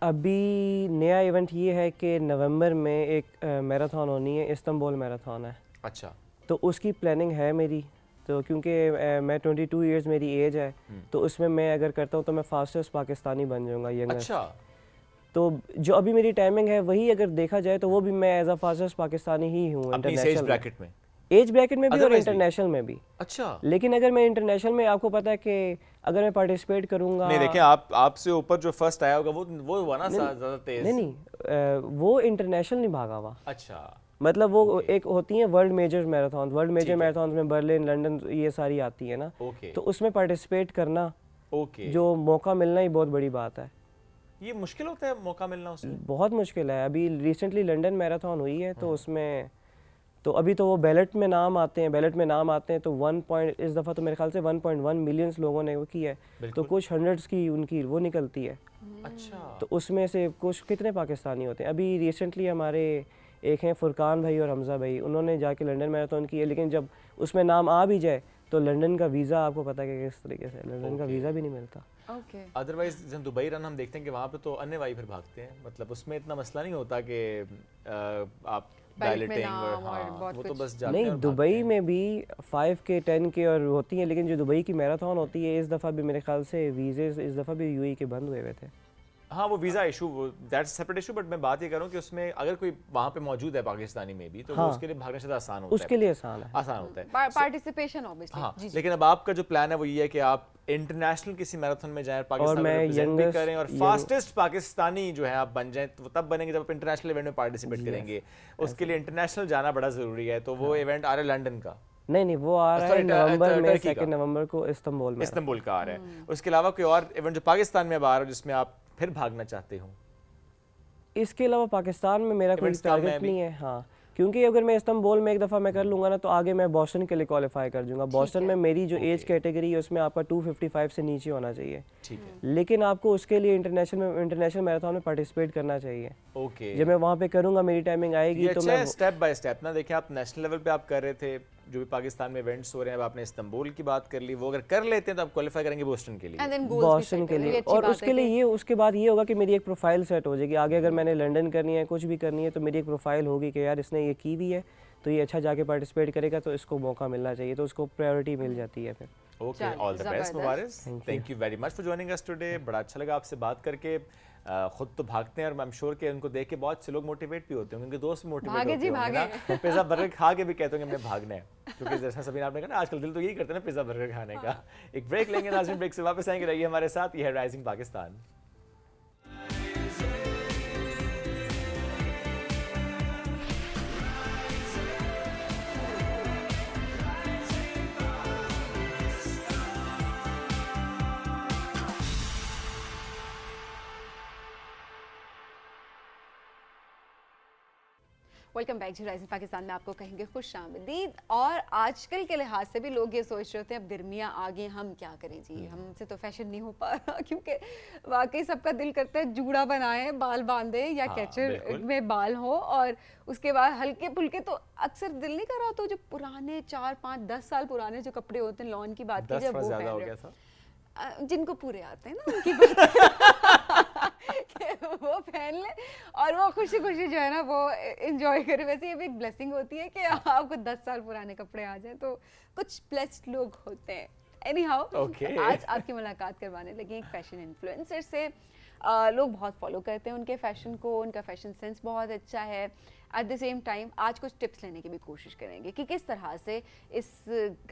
Speaker 5: अभी नया इवेंट ये है कि नवंबर में एक मैराथन होनी है, इस्तांबुल मैराथन है।
Speaker 2: अच्छा
Speaker 5: तो उसकी प्लानिंग है मेरी। तो क्योंकि मैं 22 इयर्स मेरी एज है तो उसमें मैं अगर करता हूँ तो मैं फास्टेस्ट पाकिस्तानी बन जाऊँगा यंगेस्ट।
Speaker 2: अच्छा
Speaker 5: तो जो अभी मेरी टाइमिंग है वही अगर देखा जाए तो वो भी मैं एज अ फास्टेस्ट पाकिस्तानी ही हूँ
Speaker 2: अपनी एज
Speaker 5: इंटरनेशनल
Speaker 2: ब्रैकेट में।
Speaker 5: एज ब्रैकेट में भी और
Speaker 2: Otherwise भी?
Speaker 5: इंटरनेशनल में भी।
Speaker 2: अच्छा
Speaker 5: लेकिन अगर मैं इंटरनेशनल में, आपको पता है कि अगर मैं पार्टिसिपेट करूंगा,
Speaker 2: नहीं देखें आप आपसे ऊपर जो फर्स्ट आया होगा वो हुआ ना ज्यादा तेज।
Speaker 5: नहीं वो इंटरनेशनल नहीं भागा हुआ।
Speaker 2: अच्छा
Speaker 5: मतलब वो एक होती है world major marathon. World major
Speaker 2: है।
Speaker 5: मैराथन में बर्लिन, लंदन ये सारी आती है ना।
Speaker 2: ओके
Speaker 5: तो उसमें पार्टिसिपेट करना,
Speaker 2: ओके
Speaker 5: जो मौका मिलना ही बहुत बड़ी बात है।
Speaker 2: ये मुश्किल होता है मौका मिलना उसमें?
Speaker 5: बहुत मुश्किल है। अभी रिसेंटली लंदन मैराथन हुई है तो उसमें तो अभी तो वो बैलेट में नाम आते हैं तो 1 इस दफ़ा तो मेरे ख्याल से 1.1 मिलियंस लोगों ने वो किया है। तो कुछ हंड्रेड्स की उनकी वो निकलती है।
Speaker 2: अच्छा
Speaker 5: तो उसमें से कुछ कितने पाकिस्तानी होते हैं। अभी रिसेंटली हमारे एक हैं फुरकान भाई और हमजा भाई, उन्होंने जाके लंदन मैराथन की है। लेकिन जब उसमें नाम आ भी जाए तो लंदन का वीज़ा आपको पता है कि किस तरीके से लंदन का वीज़ा भी नहीं मिलता।
Speaker 1: ओके
Speaker 2: अदरवाइज जब दुबई रन हम देखते हैं कि वहाँ पे तो अन्य वाई फिर भागते हैं, मतलब उसमें इतना मसला नहीं होता कि आप
Speaker 1: Belt में
Speaker 2: डायलेटिंग
Speaker 1: नाम
Speaker 2: और
Speaker 1: और
Speaker 2: हाँ
Speaker 1: बहुत
Speaker 2: वो तो
Speaker 1: कुछ।
Speaker 2: बस जाते हैं
Speaker 5: नहीं,
Speaker 2: और भागते
Speaker 5: दुबई
Speaker 2: हैं।
Speaker 5: में भी 5K 10K और होती हैं, लेकिन जो दुबई की मैराथन होती है इस दफ़ा भी मेरे ख्याल से वीज़े इस दफ़ा भी यूएई के बंद हुए थे।
Speaker 2: हाँ वो visa issue that's separate issue, but मैं बात ये करूँ कि उसमें अगर कोई वहाँ पे मौजूद है पाकिस्तानी में भी तो वो
Speaker 5: हाँ।
Speaker 2: उसके लिए भागना शायद आसान होता
Speaker 5: उसके
Speaker 2: है,
Speaker 5: लिए आसान है।
Speaker 2: आसान होता है।
Speaker 1: Participation obviously.
Speaker 2: हाँ
Speaker 1: जी जी।
Speaker 2: लेकिन अब आपका जो प्लान है वो ये है कि आप इंटरनेशनल किसी मैराथन में जाएं, पाकिस्तान को
Speaker 5: मैं
Speaker 2: रिप्रेजेंट भी
Speaker 5: youngest-
Speaker 2: करें और फास्टेस्ट पाकिस्तानी जो है आप बन जाएं। तो तब बनेंगे जब आप इंटरनेशनल इवेंट में पार्टिसिपेट करेंगे। उसके लिए इंटरनेशनल जाना बड़ा जरूरी है। तो वो इवेंट आ रहा है लंदन का,
Speaker 5: नहीं वो आ रहा है
Speaker 2: Sorry,
Speaker 5: नवंबर में,
Speaker 2: टर्की का।
Speaker 5: 2 नवंबर को इस्तांबुल में।
Speaker 2: इस्तांबुल का आ रहा है। उसके अलावा कोई और इवेंट जो पाकिस्तान में अब आ रहा है जिसमें आप फिर भागना चाहते हो?
Speaker 5: इसके अलावा पाकिस्तान में मेरा कोई
Speaker 2: Events कम है
Speaker 5: टारगेट
Speaker 2: अभी?
Speaker 5: नहीं है। हाँ, क्योंकि अगर मैं इस्तांबुल में एक दफ़ा मैं कर लूँगा ना तो आगे मैं बोस्टन के लिए क्वालिफाई कर जाऊँगा। बोस्टन में मेरी जो एज कैटेगरी है उसमें आपका 255 से नीचे होना चाहिए।
Speaker 2: ठीक है
Speaker 5: लेकिन आपको उसके लिए इंटरनेशनल मैराथन में पार्टिसिपेट करना चाहिए।
Speaker 2: ओके।
Speaker 5: जब मैं वहाँ पे करूँगा मेरी टाइमिंग आएगी
Speaker 2: ये
Speaker 5: तो
Speaker 2: अच्छा
Speaker 5: मैं
Speaker 2: है स्टेप बाय स्टेप ना। देखिए आप नेशनल लेवल पे आप कर रहे थे, जो भी पाकिस्तान में इवेंट्स हो रहे हैं, अब आपने इस्तांबुल की बात कर ली, वो अगर कर लेते हैं तो आप क्वालिफाई करेंगे बोस्टन के लिए।
Speaker 1: एंड देन गोल्स भी
Speaker 5: बोस्टन
Speaker 1: सेट
Speaker 5: के
Speaker 1: करें, ये
Speaker 5: लिए।
Speaker 1: अच्छी
Speaker 5: और
Speaker 1: बात
Speaker 5: उसके
Speaker 1: है
Speaker 5: लिए
Speaker 1: कि-
Speaker 5: ये उसके बाद ये होगा कि मेरी एक प्रोफाइल सेट हो जाएगी। आगे अगर मैंने लंदन करनी है, कुछ भी करनी है, तो मेरी एक प्रोफाइल होगी कि यार इसने ये की भी है तो ये अच्छा जाके पार्टिसिपेट करेगा तो इसको मौका मिलना चाहिए, तो उसको प्रायोरिटी मिल जाती है फिर।
Speaker 2: ओके
Speaker 1: चलो,
Speaker 2: ऑल द बेस्ट
Speaker 1: जबरदस्त।
Speaker 2: मुबारक। Thank you very much for joining us today. बड़ा अच्छा लगा आपसे बात करके। खुद तो भागते हैं और आई एम श्योर कि उनको देख के बहुत से लोग मोटिवेट भी होते होंगे, उनके दोस्त भी मोटिवेट
Speaker 1: भागे
Speaker 2: होते
Speaker 1: जी,
Speaker 2: होंगे ना।
Speaker 1: भागे।
Speaker 2: पिज़्ज़ा बर्गर खा के भी कहते होंगे हमने भागना है, क्योंकि जैसा सभी आपने कहा ना आजकल दिल तो यही करते हैं ना पिज़्ज़ा बर्गर खाने का। एक ब्रेक लेंगे, नाज़रीन ब्रेक से वापस आएंगे, रहिए हमारे साथ। ये है राइजिंग पाकिस्तान।
Speaker 1: वेलकम बैक जी राइजिंग पाकिस्तान में आपको कहेंगे खुश आमदीद। और आजकल के लिहाज से भी लोग ये सोच रहे होते हैं अब गर्मियाँ आ गई हम क्या करें जी, हमसे तो फैशन नहीं हो पा रहा, क्योंकि वाकई सबका दिल करता है जूड़ा बनाए, बाल बांधे या कैचर में बाल हो, और उसके बाद हल्के फुल्के। तो अक्सर दिल नहीं कर रहा तो जो पुराने 4, 5, 10 साल पुराने जो कपड़े होते हैं लॉन की बात की, जब वो पहन रहे हो, जिनको पूरे आते हैं ना उनकी बात वो पहन ले और वो खुशी खुशी जो है ना वो एंजॉय करे। वैसे ये भी एक ब्लेसिंग होती है कि आपको 10 साल पुराने कपड़े आ जाए, तो कुछ ब्लेस्ड लोग होते हैं। एनीहाउ आज आपकी मुलाकात करवाने लगे एक फैशन इन्फ्लुएंसर से। लोग बहुत फॉलो करते हैं उनके फैशन को, उनका फैशन सेंस बहुत अच्छा है। एट द सेम टाइम आज कुछ टिप्स लेने की भी कोशिश करेंगे कि किस तरह से इस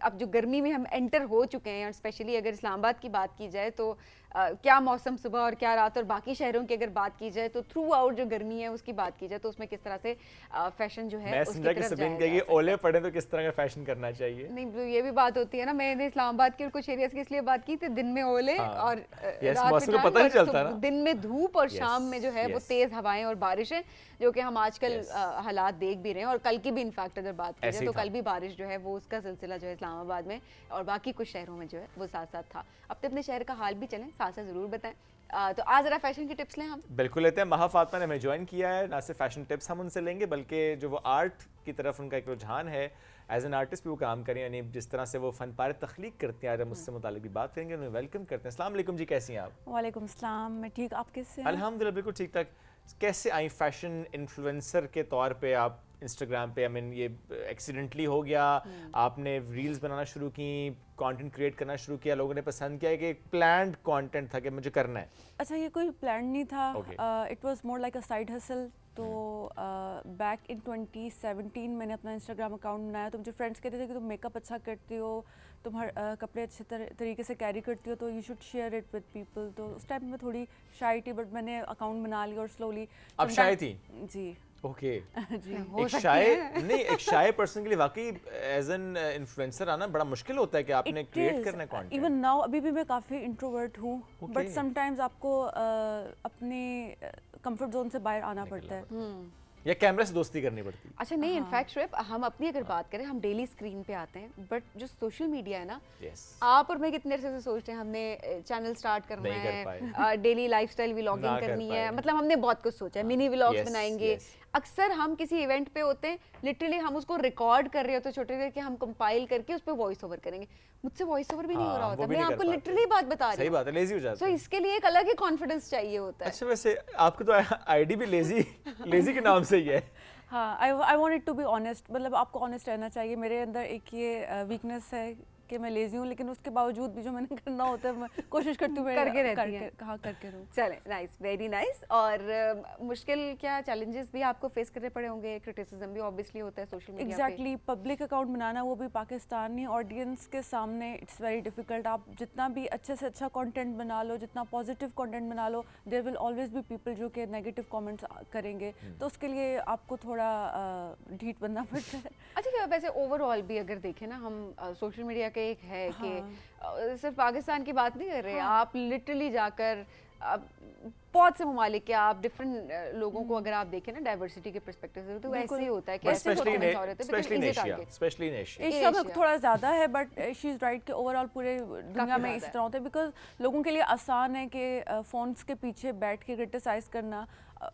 Speaker 1: अब जो गर्मी में हम एंटर हो चुके हैं, और स्पेशली अगर इस्लामाबाद की बात की जाए तो क्या मौसम सुबह और क्या रात, और बाकी शहरों की अगर बात की जाए तो थ्रू आउट जो गर्मी है उसकी बात की जाए तो उसमें किस तरह से फैशन जो है उसकी तरफ जाएगा।
Speaker 2: ओले पड़े तो किस तरह का फैशन करना चाहिए।
Speaker 1: नहीं तो ये भी बात होती है ना, मैंने इस्लामाबाद के कुछ एरियाज की इसलिए बात की थी, दिन में ओले और रात में
Speaker 2: पता नहीं चलता ना,
Speaker 1: दिन में धूप और शाम में जो है वो तेज हवाएं और बारिशें, जो कि हम आजकल हालात देख भी रहे हैं। और कल की भी इनफैक्ट अगर बात की जाए तो कल भी बारिश जो है वो उसका सिलसिला जो है इस्लामाबाद में और बाकी कुछ शहरों में जो है वो साथ साथ था। अब तो अपने शहर का हाल भी चलें, साथ साथ जरूर बताएं। तो आज जरा फैशन की टिप्स लें हम।
Speaker 2: बिल्कुल लेते हैं। महा फातिमा ने हमें ज्वाइन किया है, ना सिर्फ फैशन टिप्स हम उनसे लेंगे बल्कि जो वो आर्ट की तरफ उनका एक रुझान है, एज एन आर्टिस्ट भी वो काम करें, यानी जिस तरह से वो फन पारे तख्लीक करते हैं, आज हम उससे मुतालिक भी बात करेंगे। उन्हें वेलकम करते हैं। अस्सलाम वालेकुम जी, कैसी हैं आप?
Speaker 6: वालेकुम सलाम, मैं ठीक, आप कैसे हैं?
Speaker 2: अल्हम्दुलिल्लाह बिल्कुल ठीक ठाक। कैसे आई फैशन इन्फ्लुएंसर के तौर पे आप इंस्टाग्राम पे? आई मीन ये एक्सीडेंटली हो गया, आपने रील्स बनाना शुरू की, कंटेंट क्रिएट करना शुरू किया, लोगों ने पसंद किया कि एक प्लान्ड कंटेंट था कि मुझे करना है?
Speaker 6: अच्छा, ये कोई प्लान नहीं था, it was more like a side hustle. तो बैक इन 2017 मैंने अपना इंस्टाग्राम अकाउंट बनाया। तो मुझे फ्रेंड्स कहते थे कि तुम मेकअप अच्छा करती हो, तुम हर कपड़े अच्छे तरीके से कैरी करती हो, तो you should share it with people. तो उस टाइम में थोड़ी शाई थी, बट मैंने अकाउंट बना लिया और स्लोली।
Speaker 2: अब शाय थी?
Speaker 6: जी
Speaker 2: ओके
Speaker 6: जी
Speaker 2: एक शाय नहीं, एक शाय पर्सन के लिए वाकई एज एन इन्फ्लुएंसर आना बड़ा मुश्किल होता है कि आपने क्रिएट करना है कंटेंट।
Speaker 6: इवन नाउ अभी भी मैं काफ़ी इंट्रोवर्ट हूँ, बट समटाइम्स आपको अपने कंफर्ट जोन से बाहर आना पड़ता है
Speaker 2: या कैमरा से दोस्ती करनी पड़ती है।
Speaker 1: अच्छा नहीं, इनफैक्ट शुएब हम अपनी अगर बात करें, हम डेली स्क्रीन पे आते हैं, बट जो सोशल मीडिया है ना, आप और मैं कितने अरसे से सोचते हैं हमने चैनल स्टार्ट करना है, डेली लाइफस्टाइल व्लॉगिंग करनी है, मतलब हमने बहुत कुछ सोचा है, मिनी व्लॉग्स बनाएंगे। अक्सर हम किसी इवेंट पे होते हैं, लिटरली हम उसको रिकॉर्ड कर रहे होते हैं छोटे छोटे, कि हम कंपाइल करके उस पर वॉइस ओवर करेंगे। मुझसे वॉइस ओवर भी नहीं हो रहा होता, मैं आपको लिटरली बात बता रही हूं।
Speaker 2: सही बात है, लेजी हो जाता
Speaker 1: है। तो इसके लिए एक अलग ही कॉन्फिडेंस चाहिए होता है।
Speaker 2: अच्छा, वैसे आपको तो आईडी भी लेजी के नाम से ही है।
Speaker 6: हाँ, I want it to be honest, मतलब आपको ऑनेस्ट रहना चाहिए। मेरे अंदर एक ये वीकनेस है कि मैं लेजी हूँ, लेकिन उसके बावजूद भी जो मैंने करना होता है मैं कोशिश करती हूँ
Speaker 1: करके रहती हैं।
Speaker 6: हाँ, करके रहूँ।
Speaker 1: चले, नाइस, वेरी नाइस। और मुश्किल क्या चैलेंजेस भी आपको फेस करने पड़े होंगे? क्रिटिसिज्म भी ऑब्वियसली होता है सोशल मीडिया पे।
Speaker 6: एग्जैक्टली, पब्लिक अकाउंट बनाना, वो भी पाकिस्तानी ऑडियंस के सामने, इट्स वेरी डिफिकल्ट। आप जितना भी अच्छे से अच्छा कंटेंट बना लो, जितना पॉजिटिव कंटेंट बना लो, there will always be people जो कि नेगेटिव कमेंट्स करेंगे, तो उसके लिए आपको थोड़ा ढीठ बनना पड़ता है।
Speaker 1: अच्छा, वैसे ओवरऑल भी अगर देखें ना हम, सोशल मीडिया का एक है कि सिर्फ पाकिस्तान की बात नहीं कर रहे, आप लिटरली जाकर बहुत से ममालिक के आप डिफरेंट लोगों को अगर आप देखें ना डाइवर्सिटी के पर्सपेक्टिव से, तो ऐसे ही होता है कि ऐसे होते हैं,
Speaker 2: स्पेशली इन
Speaker 6: एशिया में थोड़ा ज़्यादा है, बट शी इज़ राइट कि ओवरऑल पूरे दुनिया में इस तरह होता है, बिकॉज लोगों के लिए आसान है कि फ़ोन्स के पीछे बैठ के क्रिटिसाइज करना।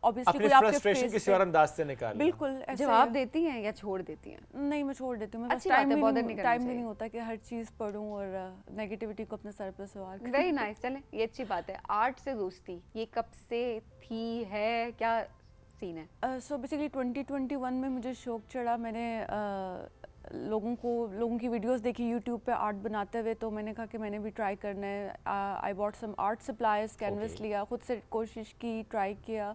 Speaker 2: ऑब्वियसली कोई आपके फ्रस्ट्रेशन किसी और अंदाज से निकाल,
Speaker 6: बिल्कुल
Speaker 1: जवाब देती हैं या छोड़ देती हैं?
Speaker 6: नहीं, मैं छोड़ देती हूँ।
Speaker 1: अच्छी बात है, बॉदर नहीं करना
Speaker 6: टाइम भी नहीं होता कि हर चीज़ पढूं और नेगेटिविटी को अपने सर पर सवार करूं।
Speaker 1: वेरी नाइस, चलें, ये अच्छी बात है। आर्ट से दोस्ती ये कब से थी, है क्या सीन है?
Speaker 6: सो बेसिकली 2021 में मुझे शौक चढ़ा, मैंने लोगों की वीडियोस देखी यूट्यूब पे आर्ट बनाते हुए, तो मैंने कहा कि मैंने भी ट्राई करना है। I bought some art supplies, canvas लिया, खुद से कोशिश की, ट्राई किया,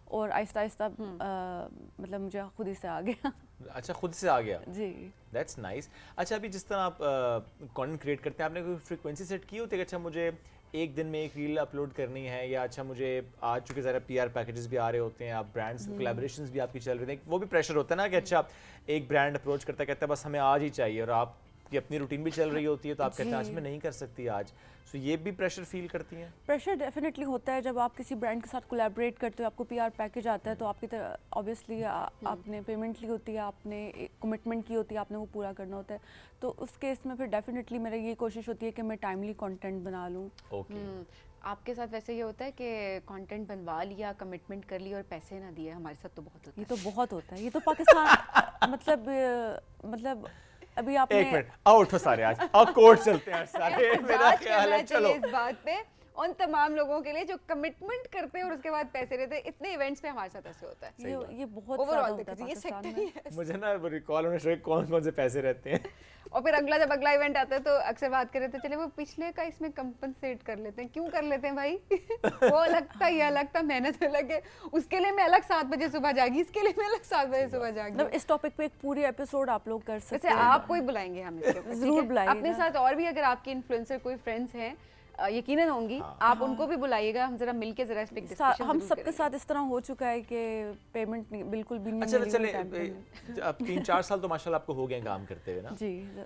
Speaker 6: और आहिस्ता आहिस्ता मतलब मुझे खुद ही से आ गया।
Speaker 2: अच्छा, खुद से आ गया
Speaker 6: जी,
Speaker 2: दैट्स नाइस। अच्छा, अभी जिस तरह आप कंटेंट क्रिएट करते हैं, आपने कोई फ्रीक्वेंसी सेट की होती है कि अच्छा मुझे एक दिन में एक रील अपलोड करनी है, या अच्छा मुझे आज चूँकि ज़रा PR पैकेजेस भी आ रहे होते हैं, आप ब्रांड्स कोलैबोरेशंस भी आपकी चल रही हैं, वो भी प्रेशर होता है ना कि अच्छा एक ब्रांड अप्रोच करता है, कहता है बस हमें आज ही चाहिए, और आप आपकी अपनी रूटीन भी चल रही होती है, तो आप कहते हैं आज मैं नहीं कर सकती आज, सो ये भी प्रेशर फील करती हैं?
Speaker 6: प्रेशर डेफिनेटली होता है जब आप किसी ब्रांड के साथ कोलैबोरेट करते हो, आपको पीआर पैकेज आता है, तो आपकी तरह ऑब्वियसली आपने पेमेंट ली होती है, आपने कमिटमेंट की होती है, आपने वो पूरा करना होता है। तो उस केस में फिर डेफिनेटली मेरी ये कोशिश होती है कि मैं टाइमली कंटेंट बना लूँ।
Speaker 2: ओके।
Speaker 1: आपके साथ वैसे ये होता है कि कंटेंट बनवा लिया, कमिटमेंट कर ली और पैसे ना दिए? हमारे साथ तो बहुत होता है।
Speaker 6: ये तो बहुत होता है, ये तो पाकिस्तान मतलब अभी आपने
Speaker 2: एक मिनट, आओ उठो सारे, आज आओ कोर्ट चलते हैं सारे, मेरा
Speaker 1: बात
Speaker 2: ख्याल
Speaker 1: करना
Speaker 2: है, चलो।
Speaker 1: चाहिए इस बात पे उन तमाम लोगों के लिए जो कमिटमेंट करते हैं और उसके बाद पैसे लेते हैं। इतने इवेंट्स में हमारे साथ ऐसे होता है।
Speaker 6: ये बहुत
Speaker 1: ओवरऑल
Speaker 6: ज़्यादा होता है
Speaker 1: ये
Speaker 6: पाकिस्तान
Speaker 1: सेक्टर
Speaker 6: में।
Speaker 1: ही है।
Speaker 2: मुझे ना वो रिकॉल होना चाहिए कौन कौन से पैसे रहते हैं।
Speaker 1: और फिर जब अगला इवेंट आता है तो अक्सर बात कर रहे थे, चले वो पिछले का इसमें कंपनसेट कर लेते हैं। क्यों कर लेते हैं भाई? वो अलग था, ये अलग था, मेहनत अलग है। उसके लिए मैं अलग 7 बजे सुबह जागी, इसके लिए मैं अलग 7 बजे सुबह जागी।
Speaker 6: मतलब इस टॉपिक पे एक पूरी एपिसोड आप लोग कर सकते
Speaker 1: वैसे
Speaker 6: हैं।
Speaker 1: आपको ही बुलाएंगे हम इसके ऊपर,
Speaker 6: जरूर
Speaker 1: ठीक है?
Speaker 6: बुलाइएगा।
Speaker 1: अपने साथ और भी अगर आपके इन्फ्लुएंसर कोई फ्रेंड्स हैं, यकीनन होंगी, आप उनको भी बुलाइएगा, हम जरा मिलके जरा इस पे एक डिस्कशन
Speaker 6: हम
Speaker 1: जरूर
Speaker 6: सबके
Speaker 1: करेंगे।
Speaker 6: साथ इस तरह हो चुका है कि पेमेंट बिल्कुल भी नहीं
Speaker 2: अच्छा
Speaker 6: मिली
Speaker 2: चले,
Speaker 6: हुई time पे।
Speaker 2: अब 3-4 साल तो माशाल्लाह आपको हो गए काम करते हुए ना,
Speaker 6: जी।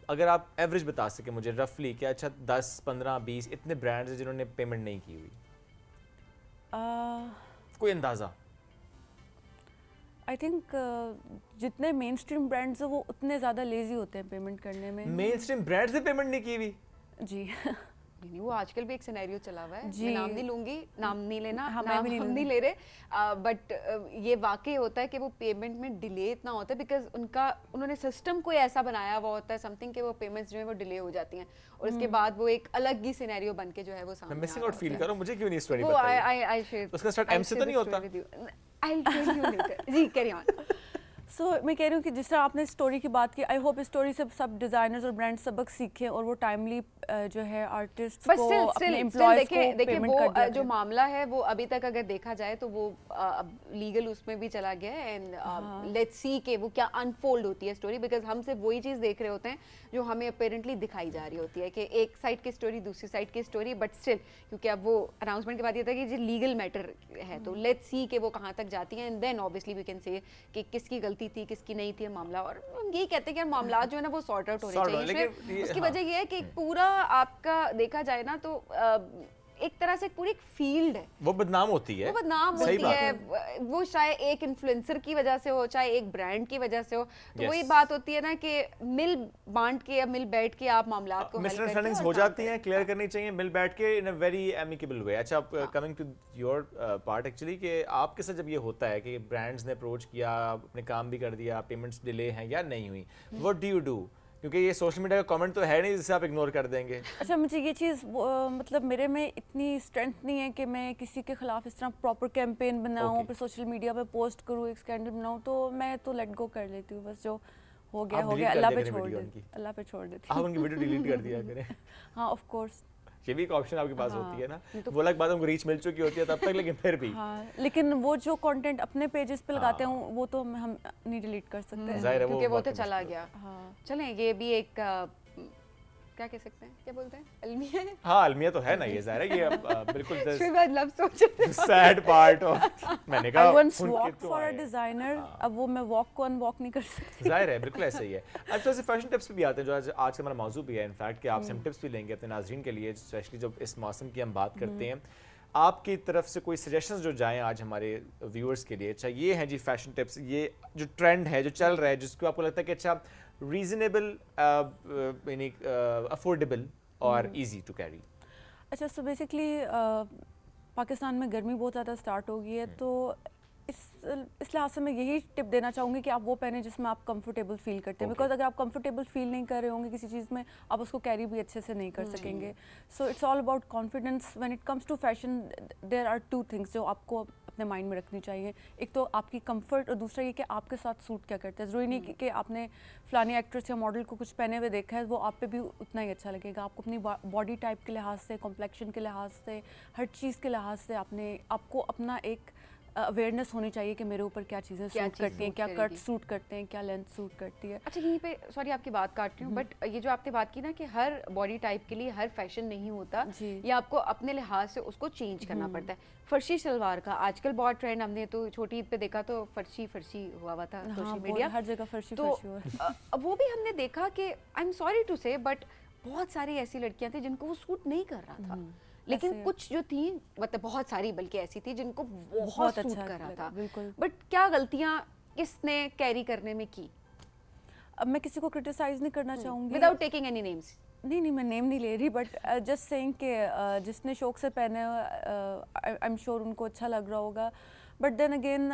Speaker 2: अगर आप एवरेज बता सके मुझे रफली कि अच्छा 10, 15, 20 इतने ब्रांड्स हैं जिन्होंने पेमेंट नहीं की हुई, कोई अंदाजा?
Speaker 6: आई थिंक जितने मेन स्ट्रीम ब्रांड्स हैं वो उतने ज़्यादा लेजी होते हैं पेमेंट करने में।
Speaker 2: मेन स्ट्रीम ब्रांड्स ने पेमेंट नहीं की हुई?
Speaker 6: जी।
Speaker 1: नहीं, वो आजकल भी एक सिनेरियो चला हुआ है।
Speaker 6: जी।
Speaker 1: मैं नाम नहीं लूंगी, नाम नहीं लेना,
Speaker 6: हाँ, मैं
Speaker 1: नाम
Speaker 6: भी नहीं
Speaker 1: हम नहीं ले रहे, बट ये वाकई होता है कि वो पेमेंट में डिले इतना होता है बिकॉज उन्होंने सिस्टम कोई ऐसा बनाया हुआ होता है समथिंग कि वो पेमेंट्स जो है वो डिले हो जाती हैं और उसके बाद वो एक अलग ही सिनेरियो बन के जो है वो सामने
Speaker 2: मैं मिसिंग आउट
Speaker 1: आ
Speaker 2: फील
Speaker 1: रहा
Speaker 2: कर रहा हूं, मुझे क्यों नहीं स्टोरी
Speaker 1: होता है।
Speaker 2: बताई?
Speaker 1: वो आई शेयर
Speaker 2: उसका स्टार्ट एम से तो नहीं होता?
Speaker 1: I'll tell you later. Ji, carry on.
Speaker 6: सो मैं कह रही हूँ कि जिस तरह आपने स्टोरी की बात की, आई होप इस स्टोरी से सब डिजाइनर्स और ब्रांड सबक सीखें और वो टाइमली जो है आर्टिस्ट
Speaker 1: बट
Speaker 6: को
Speaker 1: स्टिल
Speaker 6: अपने
Speaker 1: स्टिल
Speaker 6: एम्प्लॉयज को
Speaker 1: देखिए
Speaker 6: पेमेंट
Speaker 1: वो
Speaker 6: कर दिया
Speaker 1: जो
Speaker 6: करें।
Speaker 1: मामला है वो अभी तक अगर देखा जाए तो वो अब लीगल उसमें भी चला गया है एंड लेट्स सी कि वो क्या अनफोल्ड होती है स्टोरी बिकॉज हम सिर्फ वही चीज़ देख रहे होते हैं जो हमें अपेरेंटली दिखाई जा रही होती है कि एक साइड की स्टोरी दूसरी साइड की स्टोरी, बट स्टिल क्योंकि अब वो अनाउंसमेंट के बाद ये था कि जो लीगल मैटर है तो लेट्स सी कि वो कहाँ तक जाती है and then obviously we can say कि किसकी गलती थी किसकी नहीं थी मामला। और हम यही कहते हैं कि यार मामला जो है ना वो सॉर्ट आउट होने
Speaker 2: Sort out,
Speaker 1: चाहिए।
Speaker 2: लेकिन ये-
Speaker 1: उसकी
Speaker 2: हाँ।
Speaker 1: वजह ये है कि पूरा आपका देखा जाए ना तो एक तरह से पूरी एक फील्ड है
Speaker 2: वो बदनाम होती है,
Speaker 1: वो बदनाम
Speaker 2: सही
Speaker 1: होती
Speaker 2: बात
Speaker 1: है। वो चाहे एक इन्फ्लुएंसर की वजह से हो चाहे एक ब्रांड की वजह से हो, तो
Speaker 2: Yes.
Speaker 1: वही बात होती है ना कि मिल बांट के या मिल बैठ के आप मामला को हल
Speaker 2: मिसअंडरस्टैंडिंग्स
Speaker 1: करके
Speaker 2: हो
Speaker 1: और काम
Speaker 2: जाती हैं, क्लियर करनी चाहिए मिल बैठ के इन अ वेरी एमिकेबल वे। अच्छा, coming to your part actually कि आपके साथ जब ये होता है कि ब्रांड्स ने अप्रोच किया, अपने काम भी कर दिया, पेमेंट्स डिले हैं या नहीं हुई, व्हाट डू यू डू? क्योंकि ये सोशल मीडिया का कमेंट तो है नहीं जिसे आप इग्नोर कर देंगे।
Speaker 6: अच्छा, मुझे ये चीज़ मतलब मेरे में इतनी स्ट्रेंथ नहीं है कि मैं किसी के खिलाफ इस तरह प्रॉपर कैंपेन बनाऊं,
Speaker 2: Okay.
Speaker 6: फिर सोशल मीडिया पे पोस्ट करूं, एक स्कैंडल बनाऊं, तो मैं तो लेट गो कर लेती हूँ। बस जो हो गया
Speaker 2: आप
Speaker 6: हो
Speaker 2: delete
Speaker 6: गया,
Speaker 2: कर
Speaker 6: अल्लाह
Speaker 2: दिया
Speaker 6: पे
Speaker 2: करें
Speaker 6: छोड़
Speaker 2: video
Speaker 6: देती,
Speaker 2: उनकी।
Speaker 6: अल्लाह पे छोड़ देती
Speaker 2: आप उनकी वीडियो डिलीट कर दिया करें।
Speaker 6: हाँ, ऑफ कोर्स।
Speaker 2: ये भी एक ऑप्शन आपके पास
Speaker 6: हाँ,
Speaker 2: होती है ना,
Speaker 6: ये तो-
Speaker 2: वो अलग बात, उनको रीच मिल चुकी होती है तब तक, लेकिन फिर भी
Speaker 6: हाँ, लेकिन वो जो कंटेंट अपने पेजेस पे लगाते हैं वो तो हम नहीं डिलीट कर सकते।
Speaker 2: जाहिर है
Speaker 1: क्योंकि वो तो
Speaker 2: वाकई
Speaker 1: चला
Speaker 2: मुश्किल है।
Speaker 1: गया।
Speaker 6: हाँ,
Speaker 1: चलें, ये भी एक क्या कह सकते हैं, क्या बोलते हैं, अलमिया है।
Speaker 2: हाँ, अलमिया तो है ना, ये जाहिर है कि बिल्कुल
Speaker 1: फिर बाद लव सोचे थे।
Speaker 2: सैड पार्ट ऑफ, मैंने कहा
Speaker 6: आई वंस
Speaker 2: उनके
Speaker 6: वॉक
Speaker 2: तो
Speaker 6: फॉर अ
Speaker 2: आए।
Speaker 6: डिजाइनर, अब वो मैं वॉक को अनवॉक नहीं कर सकती।
Speaker 2: जाहिर है, बिल्कुल ऐसा ही है। अब तो ऐसे फैशन टिप्स पे भी आते हैं जो आज का हमारा मौजू भी है इनफैक्ट, कि आपसे हम टिप्स भी लेंगे अपने नाज़रीन के लिए, स्पेशली जब इस मौसम की हम बात करते हैं। आपकी तरफ से कोई सजेशंस जो जाएं आज हमारे व्यूअर्स के लिए? अच्छा, ये हैं जी फैशन टिप्स, ये जो ट्रेंड है जो चल रहा है जिसको आपको लगता है कि अच्छा रीजनेबल यानी अफोर्डेबल और इजी टू कैरी।
Speaker 6: अच्छा, सो बेसिकली पाकिस्तान में गर्मी बहुत ज़्यादा स्टार्ट हो गई है, तो इस लिहाज से मैं यही टिप देना चाहूँगी कि आप वो पहने जिसमें आप कंफर्टेबल फील करते हैं, बिकॉज अगर आप कंफर्टेबल फील नहीं कर रहे होंगे किसी चीज़ में, आप उसको कैरी भी अच्छे से नहीं कर सकेंगे। So it's all about confidence when it comes to fashion. There are 2 things जो आपको अपने माइंड में रखनी चाहिए, एक तो आपकी कंफर्ट और दूसरा ये कि आपके साथ सूट क्या करता है। ज़रूरी नहीं कि आपने फलानी एक्ट्रेस या मॉडल को कुछ पहने हुए देखा है वो आप पे भी उतना ही अच्छा लगेगा। आपको अपनी बॉडी टाइप के लिहाज से, कॉम्प्लेक्शन के लिहाज से, हर चीज़ के लिहाज से आपको अपना एक अवेयरनेस होनी चाहिए कि मेरे ऊपर क्या चीज़ें
Speaker 1: क्या
Speaker 6: सूट
Speaker 1: चीज़
Speaker 6: करती हैं,
Speaker 1: सूट
Speaker 6: क्या कट
Speaker 1: करेगी।
Speaker 6: सूट करते हैं, क्या लेंथ सूट करती है।
Speaker 1: अच्छा यहीं पे सॉरी आपकी बात काट रही हूँ बट ये जो आपने बात की ना कि हर बॉडी टाइप के लिए हर फैशन नहीं होता,
Speaker 6: जी।
Speaker 1: ये आपको अपने लिहाज से उसको चेंज करना पड़ता है। फर्शी शलवार का आजकल बहुत ट्रेंड, हमने तो छोटी ईद पे देखा तो फर्शी हुआ था
Speaker 6: हाँ,
Speaker 1: सोशल
Speaker 6: बहुत-
Speaker 1: मीडिया,
Speaker 6: हर जगह फर्शी
Speaker 1: तो
Speaker 6: फर्शी हो रहा है।
Speaker 1: वो भी हमने देखा कि आई एम सॉरी टू से बट बहुत सारी ऐसी लड़कियां थी जिनको वो सूट नहीं कर रहा था, लेकिन
Speaker 6: ऐसे-
Speaker 1: कुछ जो थी मतलब बहुत सारी बल्कि ऐसी थी जिनको बहुत
Speaker 6: बहुत
Speaker 1: सूट
Speaker 6: अच्छा
Speaker 1: कर रहा
Speaker 6: लगा,
Speaker 1: था।
Speaker 6: बिल्कुल।
Speaker 1: बट क्या गलतियां किसने कैरी करने में की
Speaker 6: अब मैं किसी को क्रिटिसाइज नहीं करना चाहूँगी
Speaker 1: विदाउट टेकिंग एनी नेम्स?
Speaker 6: नहीं मैं नेम नहीं ले रही बट जस्ट सेइंग कि जिसने शौक से पहने आई एम श्योर उनको अच्छा लग रहा होगा, बट देन अगेन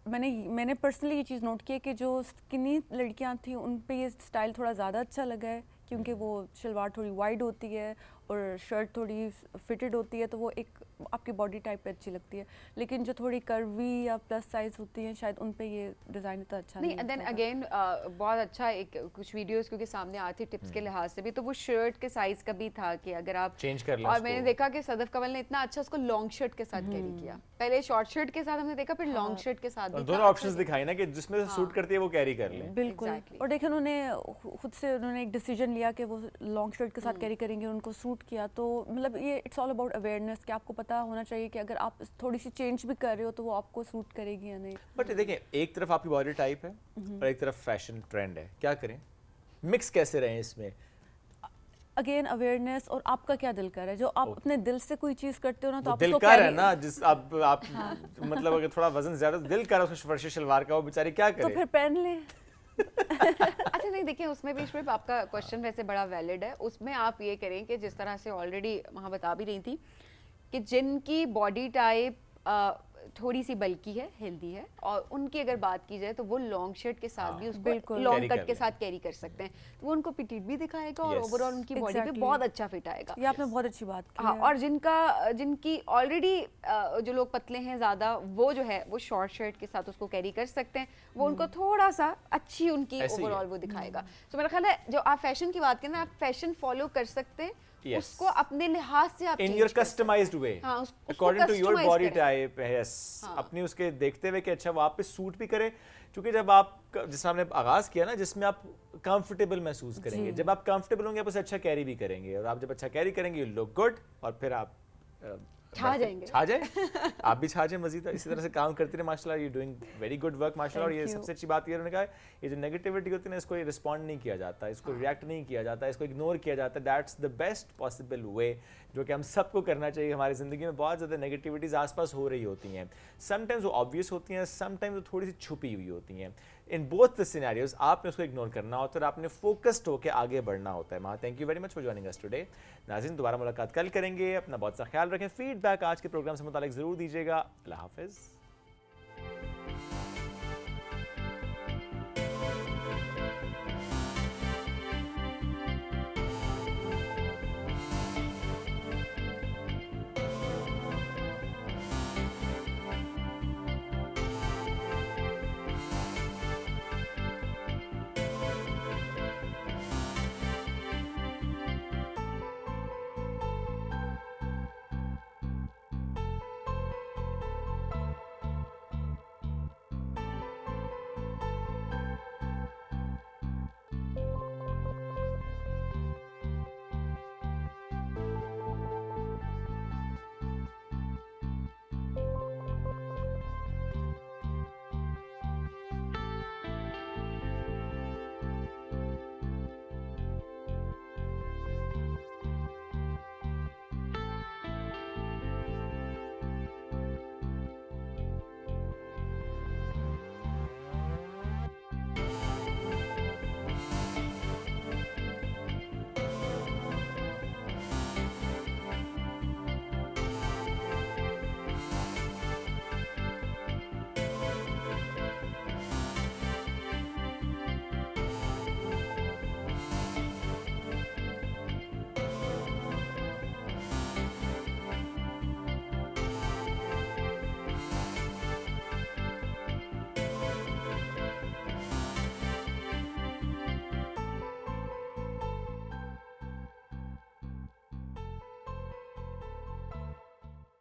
Speaker 6: मैंने पर्सनली ये चीज़ नोट की है कि जो स्किनी लड़कियां थी उन पे ये स्टाइल थोड़ा ज़्यादा अच्छा लगा है क्योंकि वो शलवार थोड़ी वाइड होती है और शर्ट थोड़ी फिटेड होती है, तो वो एक आपकी बॉडी टाइप पे अच्छी लगती है। लेकिन जो थोड़ी कर्वी या प्लस साइज होती हैं शायद उन पे ये डिज़ाइन इतना अच्छा
Speaker 1: नहीं
Speaker 6: नहीं
Speaker 1: देन
Speaker 6: लगता था।
Speaker 1: अगेन बहुत अच्छा एक कुछ वीडियोस क्योंकि सामने आए थे टिप्स के लिहाज से भी, तो वो शर्ट के साइज का भी था कि अगर आप
Speaker 2: चेंज कर लें
Speaker 1: और
Speaker 2: उसको।
Speaker 1: मैंने देखा कि सदफ कंवल ने इतना अच्छा उसको लॉन्ग शर्ट के साथ कैरी किया, पहले शॉर्ट शर्ट के साथ हमने देखा फिर लॉन्ग शर्ट के साथ
Speaker 2: और
Speaker 1: भी
Speaker 2: दोनों
Speaker 1: था।
Speaker 2: ऑप्शंस दिखाई ना कि जिसमें सूट करती है वो कैरी कर लें।
Speaker 6: बिल्कुल
Speaker 1: Exactly.
Speaker 6: और देखिए उन्होंने खुद से उन्होंने एक डिसीजन लिया कि वो लॉन्ग शर्ट के साथ कैरी करेंगे, उनको सूट किया, तो मतलब ये इट्स ऑल अबाउट अवेयरनेस कि आपको पता होना चाहिए कि अगर आप थोड़ी सी चेंज भी कर रहे हो तो वो आपको सूट करेगी या नहीं।
Speaker 2: बट देखिए एक तरफ आपकी बॉडी टाइप है और एक तरफ फैशन ट्रेंड है, क्या करें, मिक्स कैसे रहें इसमें?
Speaker 6: अगेन अवेयरनेस और आपका क्या दिल कर रहा है, जो आप अपने दिल से कोई चीज़ करते हो ना तो
Speaker 2: वो
Speaker 6: आप
Speaker 2: दिल
Speaker 6: उसको
Speaker 2: का है
Speaker 6: carry-
Speaker 2: ना, जिस आप मतलब अगर थोड़ा वजन ज्यादा दिल का है उसमें फर्शी शलवार का, वो बेचारी क्या
Speaker 6: तो
Speaker 2: करे?
Speaker 6: फिर पहन लें।
Speaker 1: अच्छा नहीं देखिए उसमें भी श्वेब आपका क्वेश्चन वैसे बड़ा वैलिड है, उसमें आप ये करें कि जिस तरह से ऑलरेडी वहाँ बता भी रही थी कि जिनकी बॉडी टाइप थोड़ी सी बल्की है, हेल्दी है, और उनकी अगर बात की जाए तो वो लॉन्ग शर्ट के साथ भी उसको
Speaker 6: बिल्कुल।
Speaker 2: Carry
Speaker 1: लॉन्ग
Speaker 2: कर
Speaker 1: कट के
Speaker 2: लें।
Speaker 1: साथ कैरी कर सकते हैं, तो वो उनको पिटीट भी दिखाएगा और
Speaker 2: Yes.
Speaker 1: ओवरऑल उनकी बॉडी पे
Speaker 6: Exactly.
Speaker 1: बहुत अच्छा फिट आएगा।
Speaker 6: ये आपने बहुत अच्छी बात की
Speaker 1: हाँ,
Speaker 6: है।
Speaker 1: और जिनकी ऑलरेडी जो लोग पतले हैं ज़्यादा, वो जो है वो शॉर्ट शर्ट के साथ उसको कैरी कर सकते हैं, वो उनको थोड़ा सा अच्छी उनकी
Speaker 2: ऐसे ही है।
Speaker 1: ओवरऑल वो दिखाएगा। तो मेरा ख्याल है जो आप फैशन की बात करें ना, आप फैशन फॉलो कर सकते हैं,
Speaker 2: Yes.
Speaker 1: उसको अपने लिहाज से आप
Speaker 2: इन
Speaker 1: change
Speaker 2: योर
Speaker 1: कर सकते हैं।
Speaker 2: कस्टमाइज्ड वे,
Speaker 1: हाँ, उसको
Speaker 2: according to your
Speaker 1: customize
Speaker 2: body
Speaker 1: करें।
Speaker 2: टाइप, यस,
Speaker 1: हाँ।
Speaker 2: अपनी उसके देखते हुए कि अच्छा वो आप पे सूट भी करे, क्योंकि जब आप जिस हमने आगाज किया ना जिसमें आप कंफर्टेबल महसूस करेंगे, जब आप कंफर्टेबल होंगे आप उसे अच्छा कैरी भी करेंगे, और आप जब अच्छा कैरी करेंगे यू लुक गुड, और फिर आप
Speaker 1: छा जाएंगे।
Speaker 2: छा जाए, आप भी छा जाए मजीद, इसी तरह से काम करते रहे माशाल्लाह, you doing very good work माशाल्लाह। और ये
Speaker 6: Thank you.
Speaker 2: सबसे अच्छी बात ये उन्होंने कहा है, ये जो नेगेटिविटी होती है ना इसको रिस्पॉन्ड नहीं किया जाता, इसको रिएक्ट नहीं किया जाता, इसको इग्नोर किया जाता है, that's the best possible way जो कि हम सबको करना चाहिए। हमारी ज़िंदगी में बहुत ज़्यादा नेगेटिविटीज़ आसपास हो रही होती हैं, समटाइम्स वो ऑब्वियस होती हैं, समटाइम्स वो थोड़ी सी छुपी हुई होती हैं। इन बोथ द सिनेरियोज आपने उसको इग्नोर करना होता है और आपने फोकस्ड होकर आगे बढ़ना होता है। Thank you very much for joining us today. नाज़रीन दोबारा मुलाकात कल करेंगे, अपना बहुत सा ख्याल रखें, फीडबैक आज के प्रोग्राम से मुतालिक ज़रूर दीजिएगा। अल्लाह हाफ़िज़।